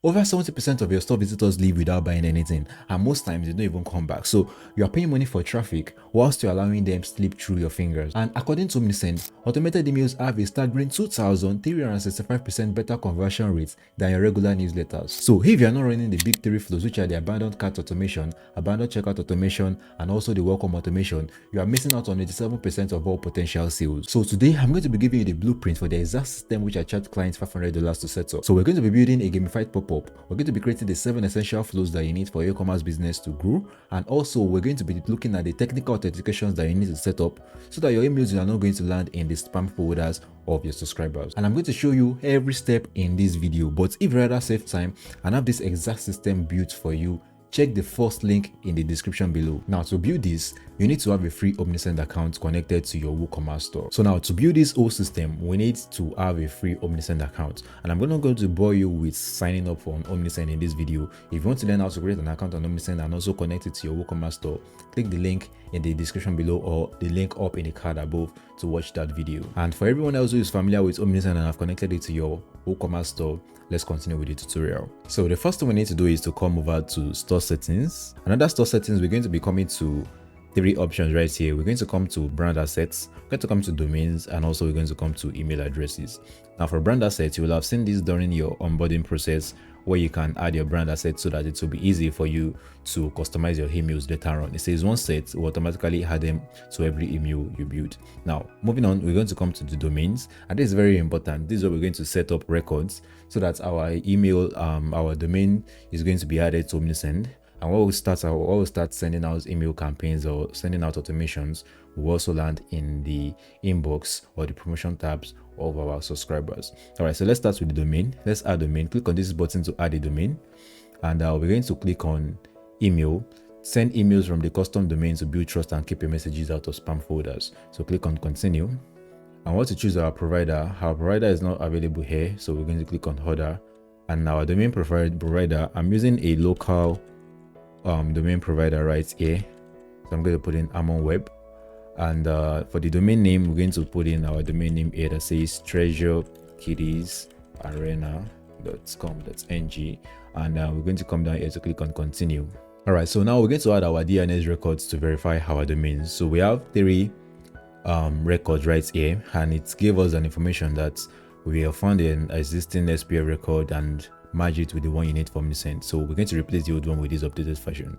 Over 70% of your store visitors leave without buying anything, and most times they don't even come back. So you are paying money for traffic whilst you're allowing them slip through your fingers. And according to Omnisend, automated emails have a staggering 2,365% better conversion rates than your regular newsletters. So if you're not running the big three flows, which are the abandoned cart automation, abandoned checkout automation, and also the welcome automation, you are missing out on 87% of all potential sales. So today I'm going to be giving you the blueprint for the exact system which I charge clients $500 to set up. So we're going to be building a gamified pop-up. We're going to be creating the 7 essential flows that you need for your e-commerce business to grow, and also we're going to be looking at the technical authentications that you need to set up so that your emails are not going to land in the spam folders of your subscribers. And I'm going to show you every step in this video, but if you rather save time and have this exact system built for you, check the first link in the description below. Now, to build this, you need to have a free Omnisend account connected to your WooCommerce store. So now, to build this whole system, we need to have a free Omnisend account. And I'm not going to bore you with signing up on Omnisend in this video. If you want to learn how to create an account on Omnisend and also connect it to your WooCommerce store, click the link in the description below or the link up in the card above to watch that video. And for everyone else who is familiar with Omnisend and have connected it to your WooCommerce store, let's continue with the tutorial. So the first thing we need to do is to come over to store settings. Another store settings, we're going to be coming to 3 options right here. We're going to come to brand assets, we're going to come to domains, and also we're going to come to email addresses. Now for brand assets, you will have seen this during your onboarding process where you can add your brand assets so that it will be easy for you to customize your emails later on. It says one set will automatically add them to every email you build. Now moving on, we're going to come to the domains, and this is very important. This is where we're going to set up records so that our email, our domain is going to be added to Omnisend. And when we start sending out email campaigns or sending out automations, will also land in the inbox or the promotion tabs of our subscribers. All right, so let's start with the domain. Let's add domain. Click on this button to add a domain, and we're going to click on email. Send emails from the custom domain to build trust and keep your messages out of spam folders. So click on continue. I want to choose our provider. Our provider is not available here, so we're going to click on order. And our domain provider, I'm using a local domain provider right here, so I'm going to put in Amon Web. And for the domain name, we're going to put in our domain name here that says treasurekidsarena.com.ng, and we're going to come down here to click on continue. All right, so now we're going to add our DNS records to verify our domains. So we have 3 records right here, and it gave us an information that we have found an existing SPF record and merge it with the one you need from Omnisend. So we're going to replace the old one with this updated version.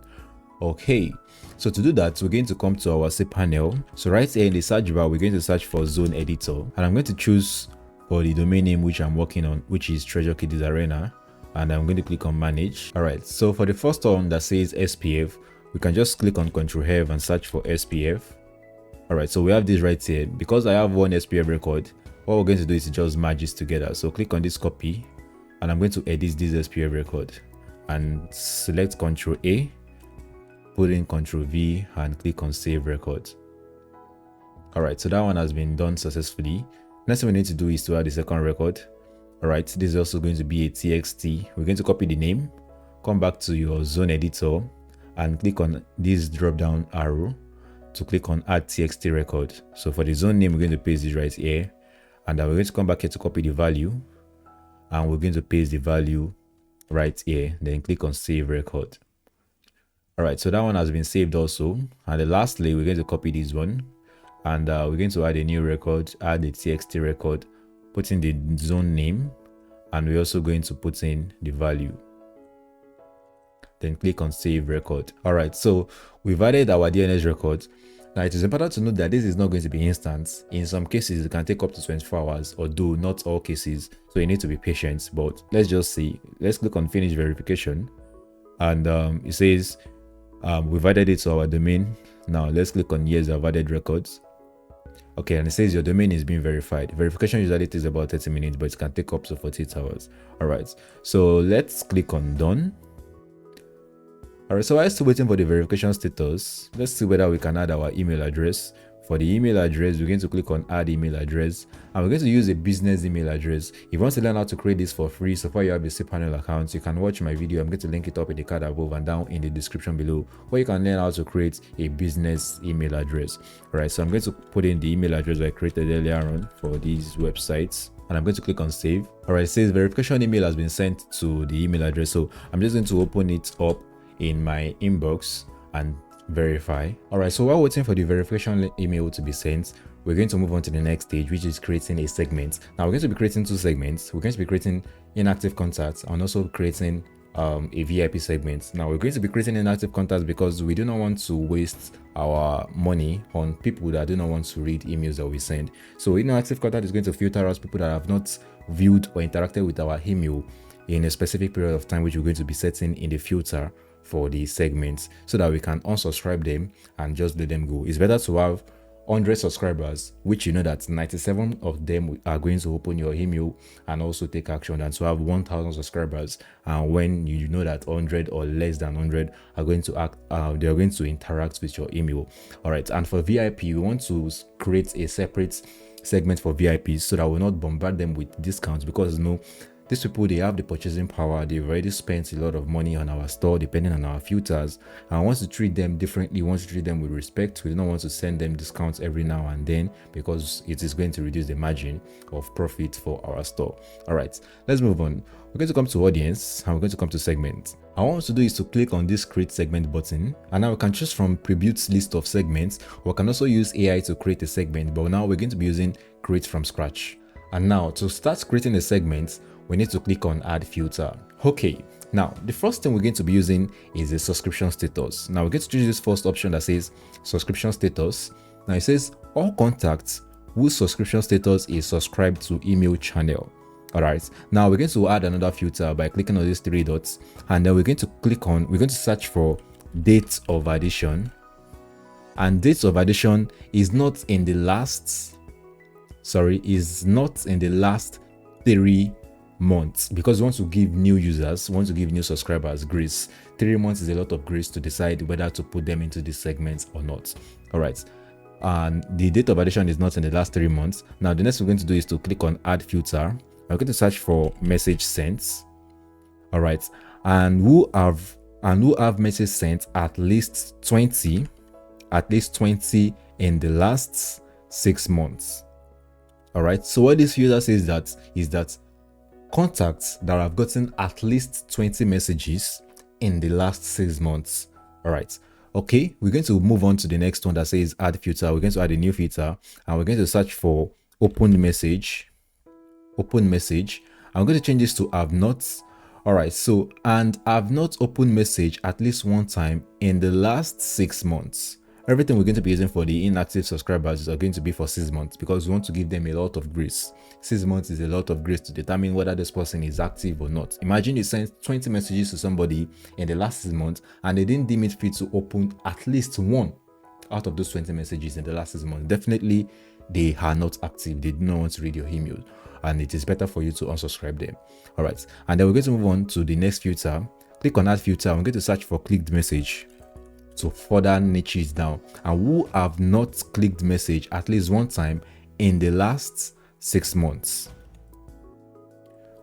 Okay, so to do that, we're going to come to our cPanel. So right here in the search bar, we're going to search for zone editor, and I'm going to choose for the domain name which I'm working on, which is Treasure Kids Arena, and I'm going to click on manage. All right, so for the first one that says SPF, we can just click on Ctrl F and search for SPF. All right, so we have this right here. Because I have one SPF record, what we're going to do is to just merge this together. So click on this copy, and I'm going to edit this SPF record and select Ctrl A, put in Ctrl V, and click on save record. All right, so that one has been done successfully. Next thing we need to do is to add the second record. All right, this is also going to be a TXT. We're going to copy the name, come back to your zone editor, and click on this drop down arrow to click on add TXT record. So for the zone name, we're going to paste this right here, and we're going to come back here to copy the value, and we're going to paste the value right here, then click on save record. All right, so that one has been saved also. And then lastly, we're going to copy this one, and we're going to add a new record, add the TXT record, put in the zone name, and we're also going to put in the value. Then click on save record. All right, so we've added our DNS record. Now it is important to note that this is not going to be instant. In some cases, it can take up to 24 hours, although not all cases. So you need to be patient, but let's just see. Let's click on finish verification, and it says we've added it to our domain. Now let's click on yes, I've added records. Okay, and it says your domain is being verified. Verification usually takes about 30 minutes, but it can take up to 48 hours. All right, so let's click on done. All right, so while still waiting for the verification status, let's see whether we can add our email address. For the email address, we're going to click on add email address, and we're going to use a business email address. If you want to learn how to create this for free, so far you have a cPanel account, you can watch my video. I'm going to link it up in the card above and down in the description below, where you can learn how to create a business email address. All right, so I'm going to put in the email address I created earlier on for these websites. and I'm going to click on save. All right, it says verification email has been sent to the email address. So I'm just going to open it up in my inbox and verify. All right, so while waiting for the verification email to be sent, we're going to move on to the next stage, which is creating a segment. Now we're going to be creating two segments. We're going to be creating inactive contacts and also creating a VIP segment. Now we're going to be creating inactive contacts because we do not want to waste our money on people that do not want to read emails that we send. So inactive contact is going to filter out people that have not viewed or interacted with our email in a specific period of time, which we're going to be setting in the filter for the segments, so that we can unsubscribe them and just let them go. It's better to have 100 subscribers, which you know that 97 of them are going to open your email and also take action, than to have 1,000 subscribers and when you know that 100 or less than 100 are going to act, they are going to interact with your email. All right, and for VIP, we want to create a separate segment for VIPs so that we'll not bombard them with discounts, because these people, they have the purchasing power. They've already spent a lot of money on our store depending on our filters, and want to treat them differently, want to treat them with respect. We don't want to send them discounts every now and then, because it is going to reduce the margin of profit for our store. All right, let's move on. We're going to come to audience and we're going to come to segment. I want us to do is to click on this create segment button, and now we can choose from prebuilt list of segments, or we can also use AI to create a segment, but now we're going to be using create from scratch. And now to start creating a segment, we need to click on add filter. Okay, now the first thing we're going to be using is the subscription status. Now we're going to choose this first option that says subscription status. Now it says all contacts whose subscription status is subscribed to email channel. All right, now we're going to add another filter by clicking on these three dots, and then we're going to search for date of addition, and date of addition is not in the last 3 months, because we want to give new users, we want to give new subscribers grace. 3 months is a lot of grace to decide whether to put them into this segment or not. All right, and the date of addition is not in the last 3 months. Now the next we're going to do is to click on add filter. I'm going to search for message sent. All right, and who have message sent at least 20 in the last 6 months. All right, so what this user says is that contacts that have gotten at least 20 messages in the last 6 months. All right, okay, we're going to move on to the next one that says add filter. We're going to add a new filter, and we're going to search for open message. I'm going to change this to have not. All right, so and have not opened message at least one time in the last 6 months. Everything we're going to be using for the inactive subscribers are going to be for 6 months, because we want to give them a lot of grace. 6 months is a lot of grace to determine whether this person is active or not. Imagine you sent 20 messages to somebody in the last 6 months and they didn't deem it fit to open at least one out of those 20 messages in the last 6 months. Definitely they are not active. They do not want to read your email, and it is better for you to unsubscribe them. All right, and then we're going to move on to the next filter. Click on add filter. I'm going to search for clicked message to further niche it down, and who have not clicked message at least one time in the last 6 months.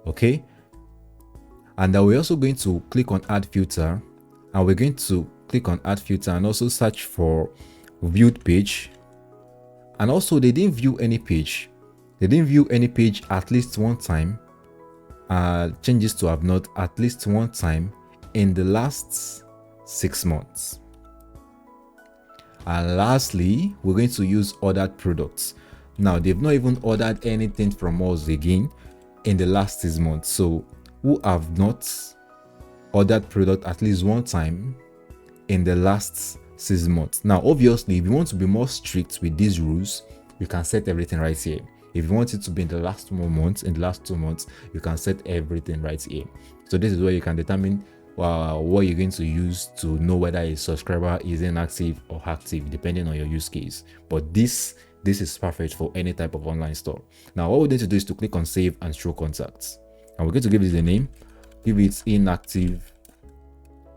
Okay, and then we're also going to click on add filter, and we're going to click on add filter and also search for viewed page. And also they didn't view any page at least one time. Changes to have not at least one time in the last 6 months. And lastly, we're going to use ordered products. Now they've not even ordered anything from us again in the last 6 months. So who have not ordered product at least one time in the last 6 months. Now obviously, if you want to be more strict with these rules, you can set everything right here. If you want it to be in the last 1 month, in the last 2 months, you can set everything right here. So this is where you can determine what you're going to use to know whether a subscriber is inactive or active, depending on your use case. But this is perfect for any type of online store. Now what we need to do is to click on save and show contacts, and we're going to give it a name. Give it inactive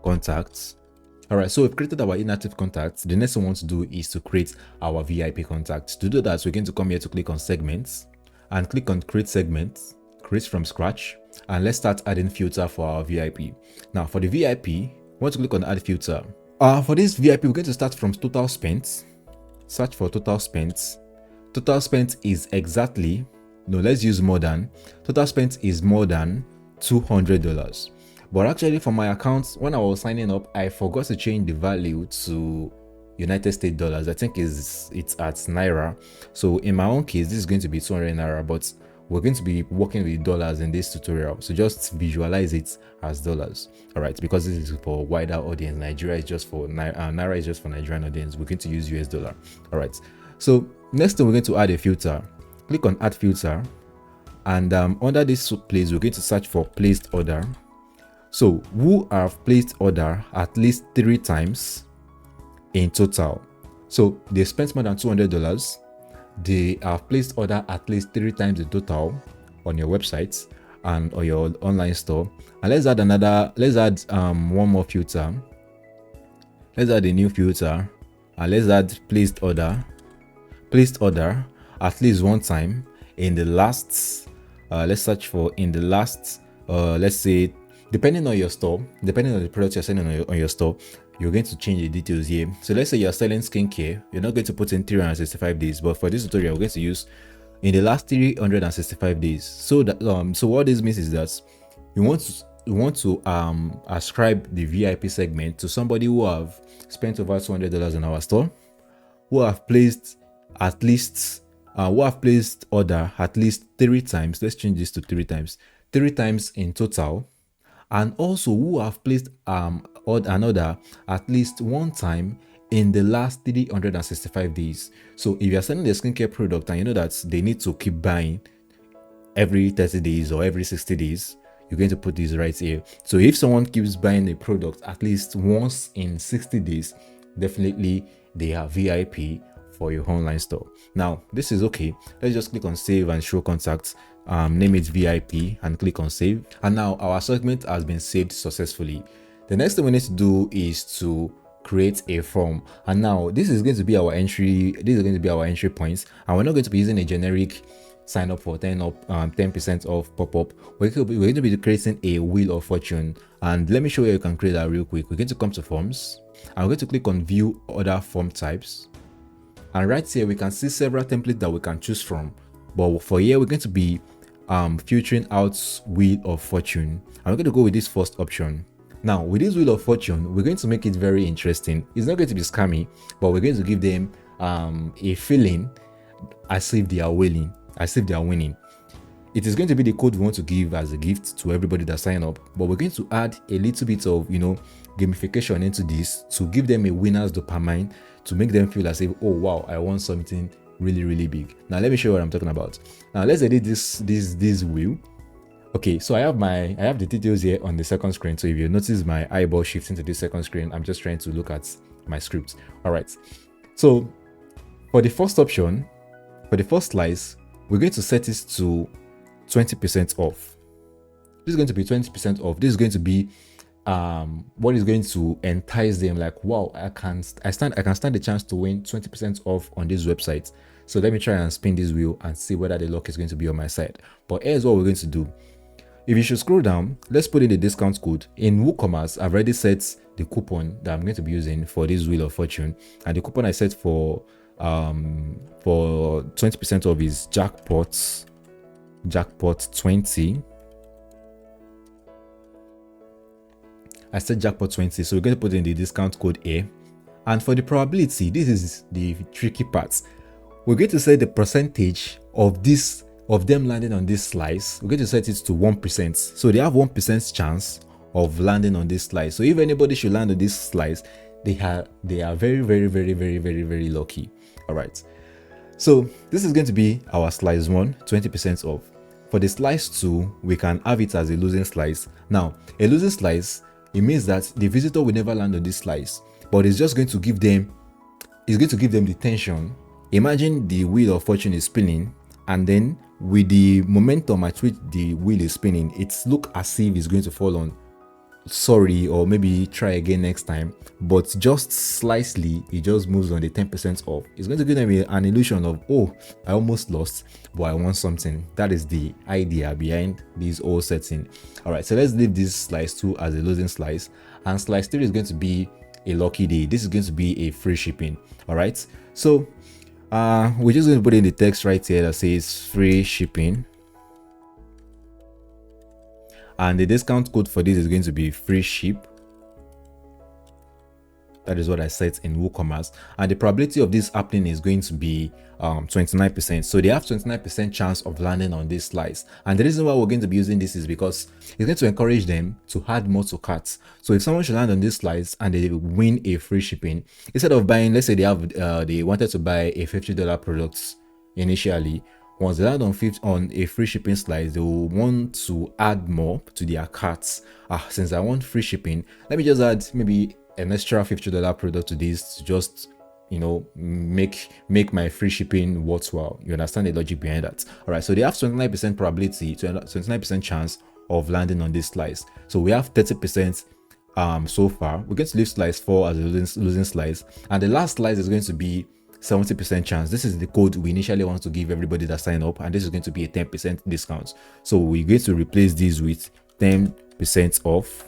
contacts. All right, so we've created our inactive contacts. The next thing we want to do is to create our VIP contacts. To do that, we're going to come here to click on segments and click on create segments, create from scratch, and let's start adding filter for our VIP. Now for the VIP, we want to click on add filter. For this VIP, we're going to start from total spent. Search for total spent. Total spent is exactly no, let's use more than. Total spent is more than $200. But actually for my account, when I was signing up, I forgot to change the value to United States dollars. I think it's at Naira. So in my own case, this is going to be 200 Naira, but we're going to be working with dollars in this tutorial. So just visualize it as dollars. All right, because this is for wider audience. Nigeria is just for Naira is just for Nigerian audience. We're going to use US dollar. All right. So next thing, we're going to add a filter. Click on add filter, and under this place, we're going to search for placed order. So who have placed order at least 3 times in total. So they spent more than $200. They have placed order at least 3 times in total on your website and on your online store. And let's add one more filter. Let's add a new filter, and let's add placed order at least 1 time in the last let's search for in the last let's say, depending on your store, depending on the product you're selling on your store, you're going to change the details here. So let's say you're selling skincare, you're not going to put in 365 days, but for this tutorial we're going to use in the last 365 days. So that so what this means is that you want to ascribe the VIP segment to somebody who have spent over $200 in our store, who have placed at least order at least 3 times. Let's change this to 3 times. 3 times in total, and also who have placed an order at least 1 time in the last 365 days. So if you're selling a skincare product and you know that they need to keep buying every 30 days or every 60 days, you're going to put this right here. So if someone keeps buying a product at least once in 60 days, definitely they are VIP for your online store. Now this is okay. Let's just click on save and show contacts. Name it VIP and click on save. And now our segment has been saved successfully. The next thing we need to do is to create a form. And now this is going to be our entry. This is going to be our entry points. And we're not going to be using a generic sign up for 10% off pop-up. We're going to be creating a wheel of fortune. And let me show you how you can create that real quick. We're going to come to forms. I'm going to click on view other form types. And right here we can see several templates that we can choose from. But for here we're going to be filtering out wheel of fortune. I'm going to go with this first option. Now with this wheel of fortune, we're going to make it very interesting. It's not going to be scammy, but we're going to give them a feeling as if they are winning. It is going to be the code we want to give as a gift to everybody that sign up, but we're going to add a little bit of gamification into this to give them a winner's dopamine, to make them feel as if, oh wow, I want something really big. Now let me show you what I'm talking about. Now let's edit this wheel. Okay, so I have the details here on the second screen. So if you notice my eyeball shifting to the second screen, I'm just trying to look at my script. All right, so for the first option, for the first slice, we're going to set this to 20% off. This is going to be 20% off. This is going to be what is going to entice them, like, wow, I can stand the chance to win 20% off on this website. So let me try and spin this wheel and see whether the luck is going to be on my side. But here's what we're going to do. If you should scroll down, let's put in the discount code. In WooCommerce, I've already set the coupon that I'm going to be using for this wheel of fortune, and the coupon I set for 20% off is jackpot 20. I said jackpot 20, so we're going to put in the discount code A. And for the probability, this is the tricky part. We're going to set the percentage of them landing on this slice. We're going to set it to 1%. So they have 1% chance of landing on this slice. So if anybody should land on this slice, they are very lucky. All right. So this is going to be our slice 1, 20% off. For the slice 2, we can have it as a losing slice. Now, a losing slice, it means that the visitor will never land on this slice, but it's just going to give them, the tension. Imagine the wheel of fortune is spinning, and then with the momentum at which the wheel is spinning, it's look as if it's going to fall on sorry, or maybe try again next time, but just slightly it just moves on the 10% off. It's going to give them an illusion of, oh, I almost lost, but I want something. That is the idea behind this whole setting. All right, so let's leave this slice 2 as a losing slice, and slice 3 is going to be a lucky day. This is going to be a free shipping. All right, so We're just going to put in the text right here that says free shipping, and the discount code for this is going to be free ship. That is what I set in WooCommerce, and the probability of this happening is going to be 29%. So they have 29% chance of landing on this slice. And the reason why we're going to be using this is because it's going to encourage them to add more to carts. So if someone should land on this slice and they win a free shipping, instead of buying, let's say they wanted to buy a $50 product initially, once they land on a free shipping slice, they will want to add more to their carts. Since I want free shipping, let me just add maybe an extra $50 product to this to just, you know, make my free shipping worthwhile. You understand the logic behind that? All right, so they have 29% probability, 29% chance of landing on this slice. So we have 30% so far. We're going to leave slice 4 as a losing slice, and the last slice is going to be 70% chance. This is the code we initially want to give everybody that sign up, and this is going to be a 10% discount. So we're going to replace this with 10% off.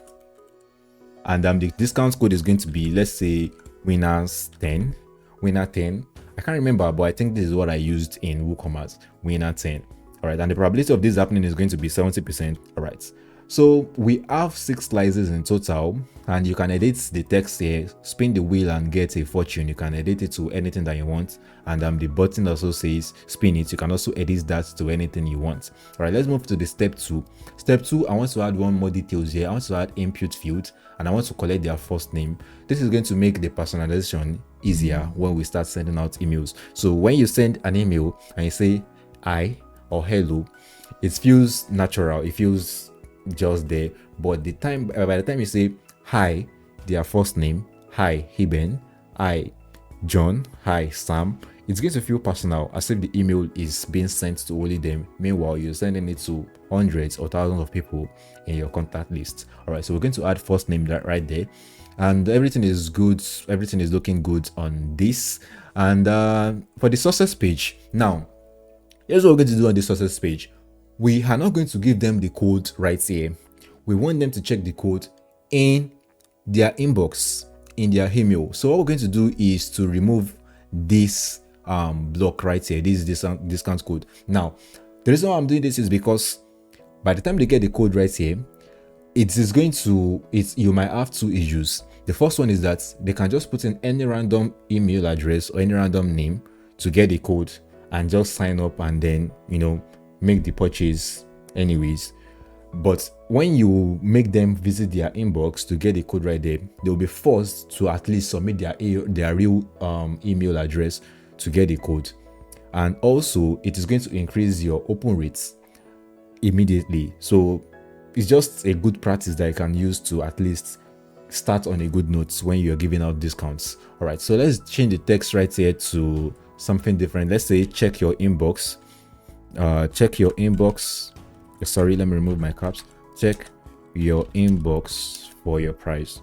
And the discount code is going to be, let's say, winner 10. I can't remember, but I think this is what I used in WooCommerce, winner 10. All right, and the probability of this happening is going to be 70%. All right, so we have 6 slices in total, and you can edit the text here, spin the wheel and get a fortune. You can edit it to anything that you want, and the button also says spin it. You can also edit that to anything you want. All right, let's move to the step 2. Step 2, I want to add one more details here. I want to add input field, and I want to collect their first name. This is going to make the personalization easier when we start sending out emails. So when you send an email and you say hi or hello, it feels natural, it feels just there. But by the time you say hi, their first name, hi Heben, hi John, hi Sam, it's going to feel personal, as if the email is being sent to only them. Meanwhile, you're sending it to hundreds or thousands of people in your contact list. All right, so we're going to add first name right there, and everything is good. Everything is looking good on this. And for the success page, now here's what we're going to do on the success page. We are not going to give them the code right here. We want them to check the code in their inbox, in their email. So what we're going to do is to remove this block right here, this discount code. Now, the reason why I'm doing this is because by the time they get the code right here, you might have 2 issues. The first one is that they can just put in any random email address or any random name to get the code and just sign up and then, you know, make the purchase anyways. But when you make them visit their inbox to get the code right there, they'll be forced to at least submit their real email address to get the code. And also, it is going to increase your open rates immediately. So it's just a good practice that you can use to at least start on a good note when you're giving out discounts. All right, so let's change the text right here to something different. Let's say check your inbox. Check your inbox. Sorry, let me remove my caps. Check your inbox for your price.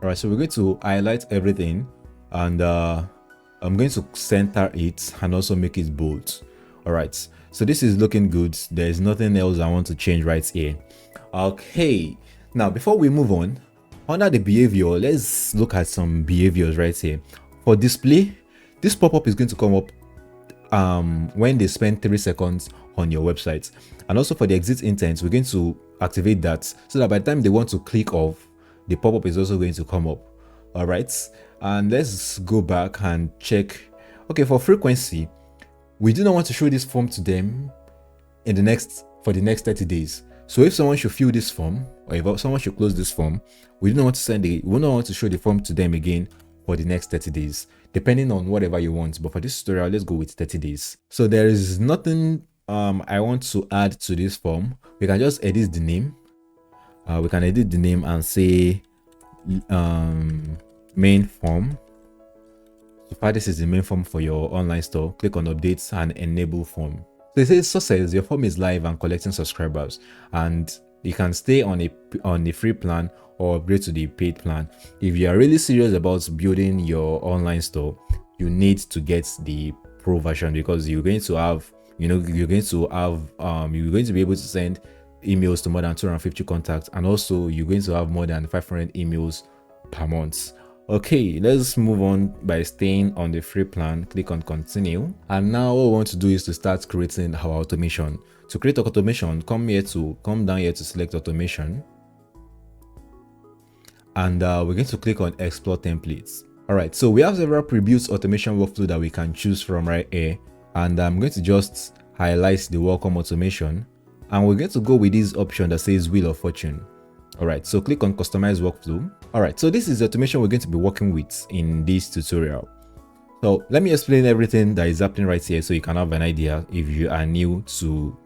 All right, so we're going to highlight everything, and I'm going to center it and also make it bold. All right, so this is looking good. There's nothing else I want to change right here. Okay, now before we move on, under the behavior, let's look at some behaviors right here. For display, this pop-up is going to come up when they spend 3 seconds on your website. And also for the exit intent, we're going to activate that so that by the time they want to click off, the pop-up is also going to come up. All right, and let's go back and check. Okay, for frequency, we do not want to show this form to them for the next 30 days. So if someone should fill this form, or if someone should close this form, we do not want to show the form to them again for the next 30 days, depending on whatever you want. But for this tutorial, let's go with 30 days. So there is nothing I want to add to this form. We can just edit the name. We can edit the name and say main form. So far, this is the main form for your online store. Click on updates and enable form. So it says success, your form is live and collecting subscribers, and you can stay on a free plan or upgrade to the paid plan. If you are really serious about building your online store, you need to get the pro version, because you're going to have, you're going to be able to send emails to more than 250 contacts, and also you're going to have more than 500 emails per month. Okay, let's move on by staying on the free plan. Click on continue. And now what we want to do is to start creating our automation. To create automation, come down here to select automation. And we're going to click on explore templates. All right, so we have several pre-built automation workflow that we can choose from right here. And I'm going to just highlight the welcome automation. And we're going to go with this option that says Wheel of Fortune. All right, so click on customize workflow. All right, so this is the automation we're going to be working with in this tutorial. So let me explain everything that is happening right here so you can have an idea if you are new to,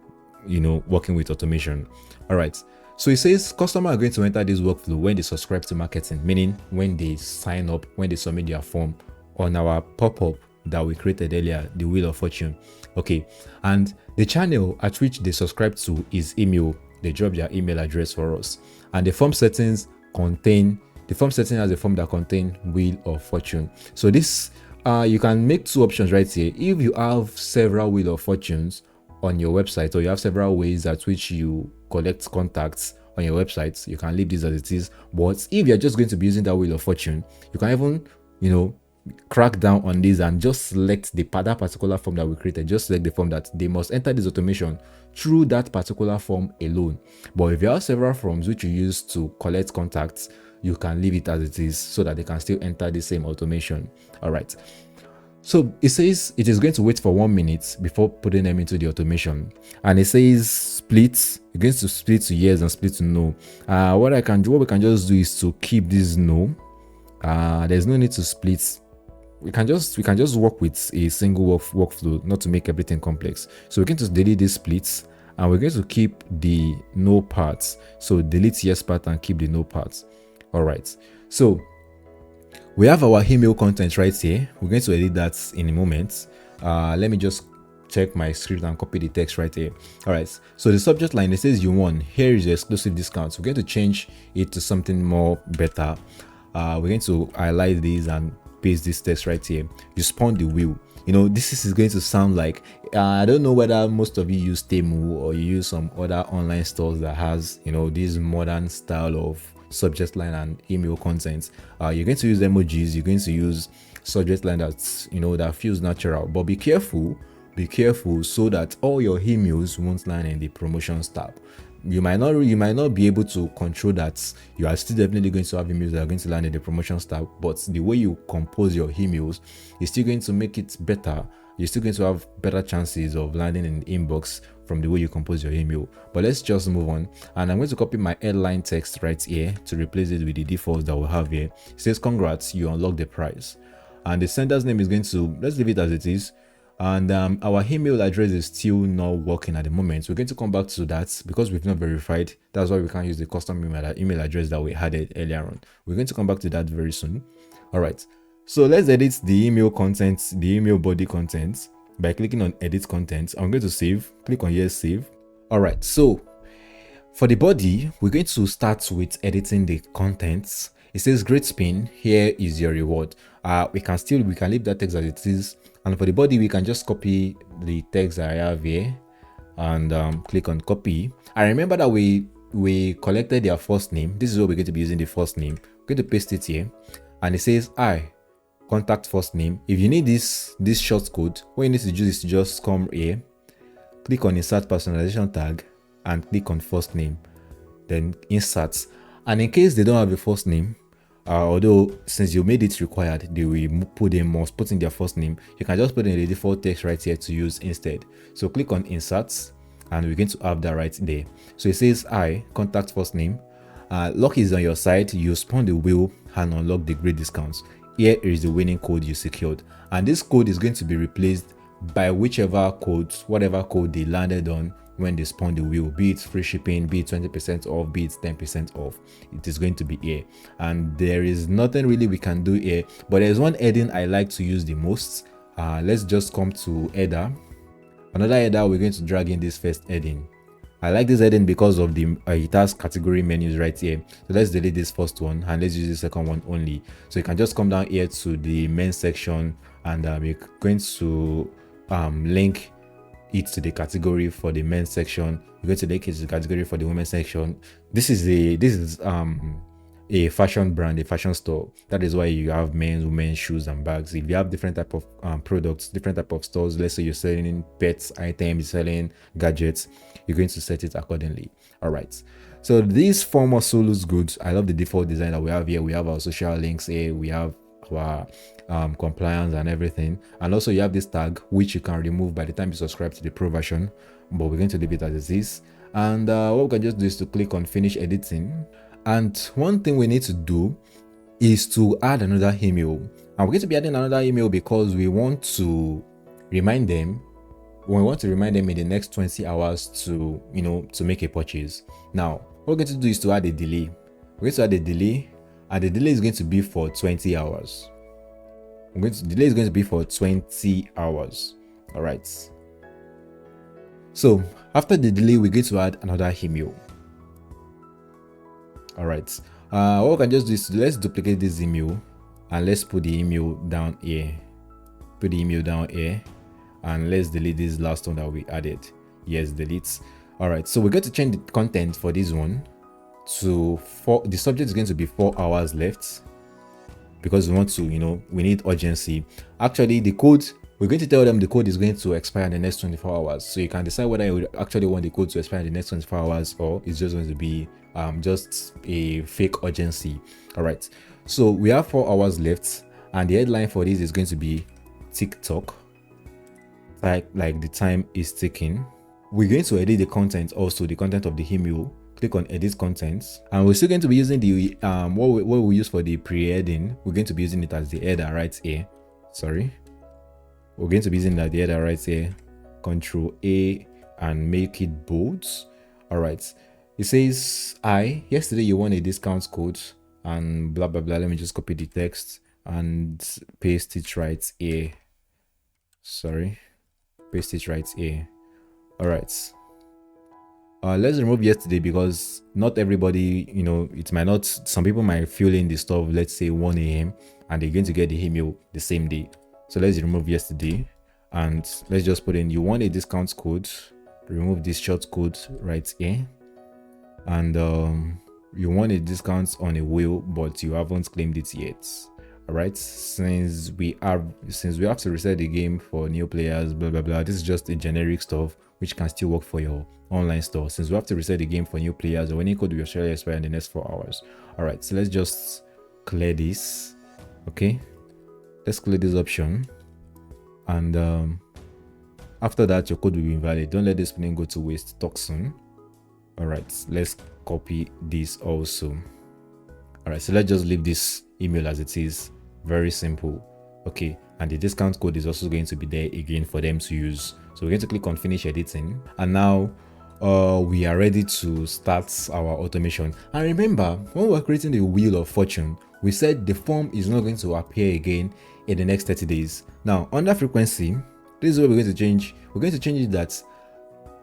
working with automation. All right, so it says customers are going to enter this workflow when they subscribe to marketing, meaning when they sign up, when they submit their form on our pop-up that we created earlier, the Wheel of Fortune. Okay, and the channel at which they subscribe to is email. They drop their email address for us, and the form settings has a form that contain Wheel of Fortune. So this you can make two options right here. If you have several Wheel of Fortunes on your website, or you have several ways at which you collect contacts on your website, you can leave this as it is. But if you're just going to be using that Wheel of Fortune, you can even crack down on this and just select that particular form that we created. Just select the form that they must enter this automation through that particular form alone. But if you have several forms which you use to collect contacts, you can leave it as it is so that they can still enter the same automation. All right, so it says it is going to wait for 1 minute before putting them into the automation, and it says split. You're going to split to yes and split to no. What we can just do is to keep this no. There's no need to split. We can just work with a single workflow, not to make everything complex. So we're going to delete these splits, and we're going to keep the no parts. So delete yes part and keep the no parts. All right, so we have our email content right here. We're going to edit that in a moment. Let me just check my script and copy the text right here. All right, so the subject line, it says you won. Here is your exclusive discount. We're going to change it to something more better. We're going to highlight these and paste this text right here. You spawn the wheel. This is going to sound like I don't know whether most of you use Temu or you use some other online stores that has this modern style of subject line and email content. You're going to use emojis. You're going to use subject line that's that feels natural. But be careful so that all your emails won't land in the promotions tab. You might not be able to control that. You are still definitely going to have emails that are going to land in the promotions tab, but the way you compose your emails is still going to make it better. You're still going to have better chances of landing in the inbox from the way you compose your email. But let's just move on, and I'm going to copy my headline text right here to replace it with the defaults that we have here. It says congrats, you unlocked the prize, and the sender's name is going to, let's leave it as it is. And our email address is still not working at the moment. We're going to come back to that because we've not verified. That's why we can't use the custom email address that we had earlier on. We're going to come back to that very soon. All right, so let's edit the email content, the email body content by clicking on edit content. I'm going to save. Click on yes, save. All right, so for the body, we're going to start with editing the contents. It says great spin, here is your reward. We can leave that text as it is. And for the body, we can just copy the text that I have here and click on copy. I remember that we collected their first name. This is what we're going to be using, the first name. We're going to paste it here, and it says contact first name. If you need this short code, what you need to do is to just come here, click on insert personalization tag, and click on first name, then insert. And in case they don't have a first name, although since you made it required, they will must put in their first name, you can just put in the default text right here to use instead. So click on inserts, and we're going to have that right there. So it says contact first name. Luck is on your side. You spawn the wheel and unlock the great discounts. Here is the winning code you secured, and this code is going to be replaced by whatever code they landed on when they spawn the wheel, be it free shipping, be it 20% off, be it 10% off. It is going to be here, and there is nothing really we can do here. But there's one heading I like to use the most. Let's just come to header. Another header, we're going to drag in this first heading. I like this heading because of the it has category menus right here. So let's delete this first one and let's use the second one only. So you can just come down here to the main section, and we're going to link it to the category for the men's section. We're going to link it to the category for the women's section. This is a fashion brand, a fashion store. That is why you have men's, women's shoes and bags. If you have different type of products, different type of stores, let's say you're selling pets items, selling gadgets, you're going to set it accordingly. All right. So this form also looks good. I love the default design that we have here. We have our social links here. We have our compliance and everything, and also you have this tag which you can remove by the time you subscribe to the pro version, but we're going to leave it as it is. And what we can just do is to click on finish editing. And one thing we need to do is to add another email, and we're going to be adding another email because we want to remind them in the next 20 hours to to make a purchase. Now what we're going to do is to add a delay. We're going to add a delay, and the delay is going to be for 20 hours. Delay is going to be for 20 hours. All right. So after the delay, we're going to add another email. All right. What we can just do is let's duplicate this email and let's put the email down here. Put the email down here, and let's delete this last one that we added. Yes, delete. All right. So we're going to change the content for this one to the subject is going to be 4 hours left, because we want to, we need urgency. Actually, the code, we're going to tell them the code is going to expire in the next 24 hours. So you can decide whether you actually want the code to expire in the next 24 hours or it's just going to be just a fake urgency. All right. So we have 4 hours left, and the headline for this is going to be TikTok. Like the time is ticking. We're going to edit the content also, the content of the email. Click on edit content, and we're still going to be using the what we use for the pre-heading. We're going to be using it as the header right here. Sorry, we're going to be using that the header right here. Control A and make it bold. All right, it says yesterday you won a discount code and blah blah blah. Let me just copy the text and paste it right here. Sorry, paste it right here. All right. Let's remove yesterday because not everybody, it might not, some people might fill in the stuff, let's say 1 a.m. and they're going to get the email the same day. So let's remove yesterday, and let's just put in, you want a discount code, remove this short code right here. And you want a discount on a wheel, but you haven't claimed it yet. All right, since we have to reset the game for new players, blah blah blah, this is just a generic stuff which can still work for your online store. Since we have to reset the game for new players, or any code will surely expire in the next 4 hours. All right, so let's just clear this. Okay, let's clear this option, and after that your code will be invalid. Don't let this thing go to waste. Talk soon. All right, let's copy this also. All right, so let's just leave this email as it is. Very simple. Okay, and the discount code is also going to be there again for them to use. So we're going to click on finish editing, and now we are ready to start our automation. And remember, when we're creating the wheel of fortune, we said the form is not going to appear again in the next 30 days. Now under frequency, this is what we're going to change. We're going to change it that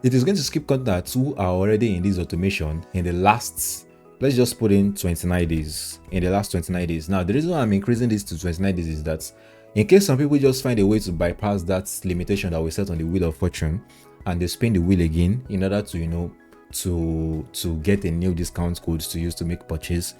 it is going to skip contacts who are already in this automation in the last, let's just put in 29 days, in the last 29 days. Now the reason why I'm increasing this to 29 days is that in case some people just find a way to bypass that limitation that we set on the wheel of fortune, and they spin the wheel again in order to to get a new discount code to use to make purchase,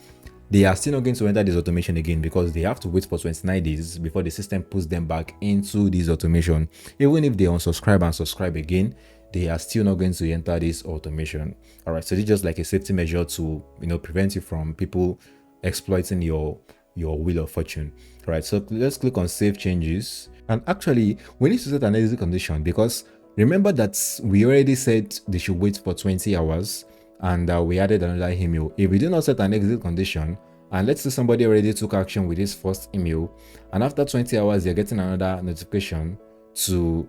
they are still not going to enter this automation again, because they have to wait for 29 days before the system puts them back into this automation. Even if they unsubscribe and subscribe again, they are still not going to enter this automation. All right, so this is just like a safety measure to prevent you from people exploiting your wheel of fortune. All right, so let's click on save changes, and actually we need to set an exit condition, because remember that we already said they should wait for 20 hours, and we added another email. If we do not set an exit condition, and let's say somebody already took action with this first email, and after 20 hours they're getting another notification to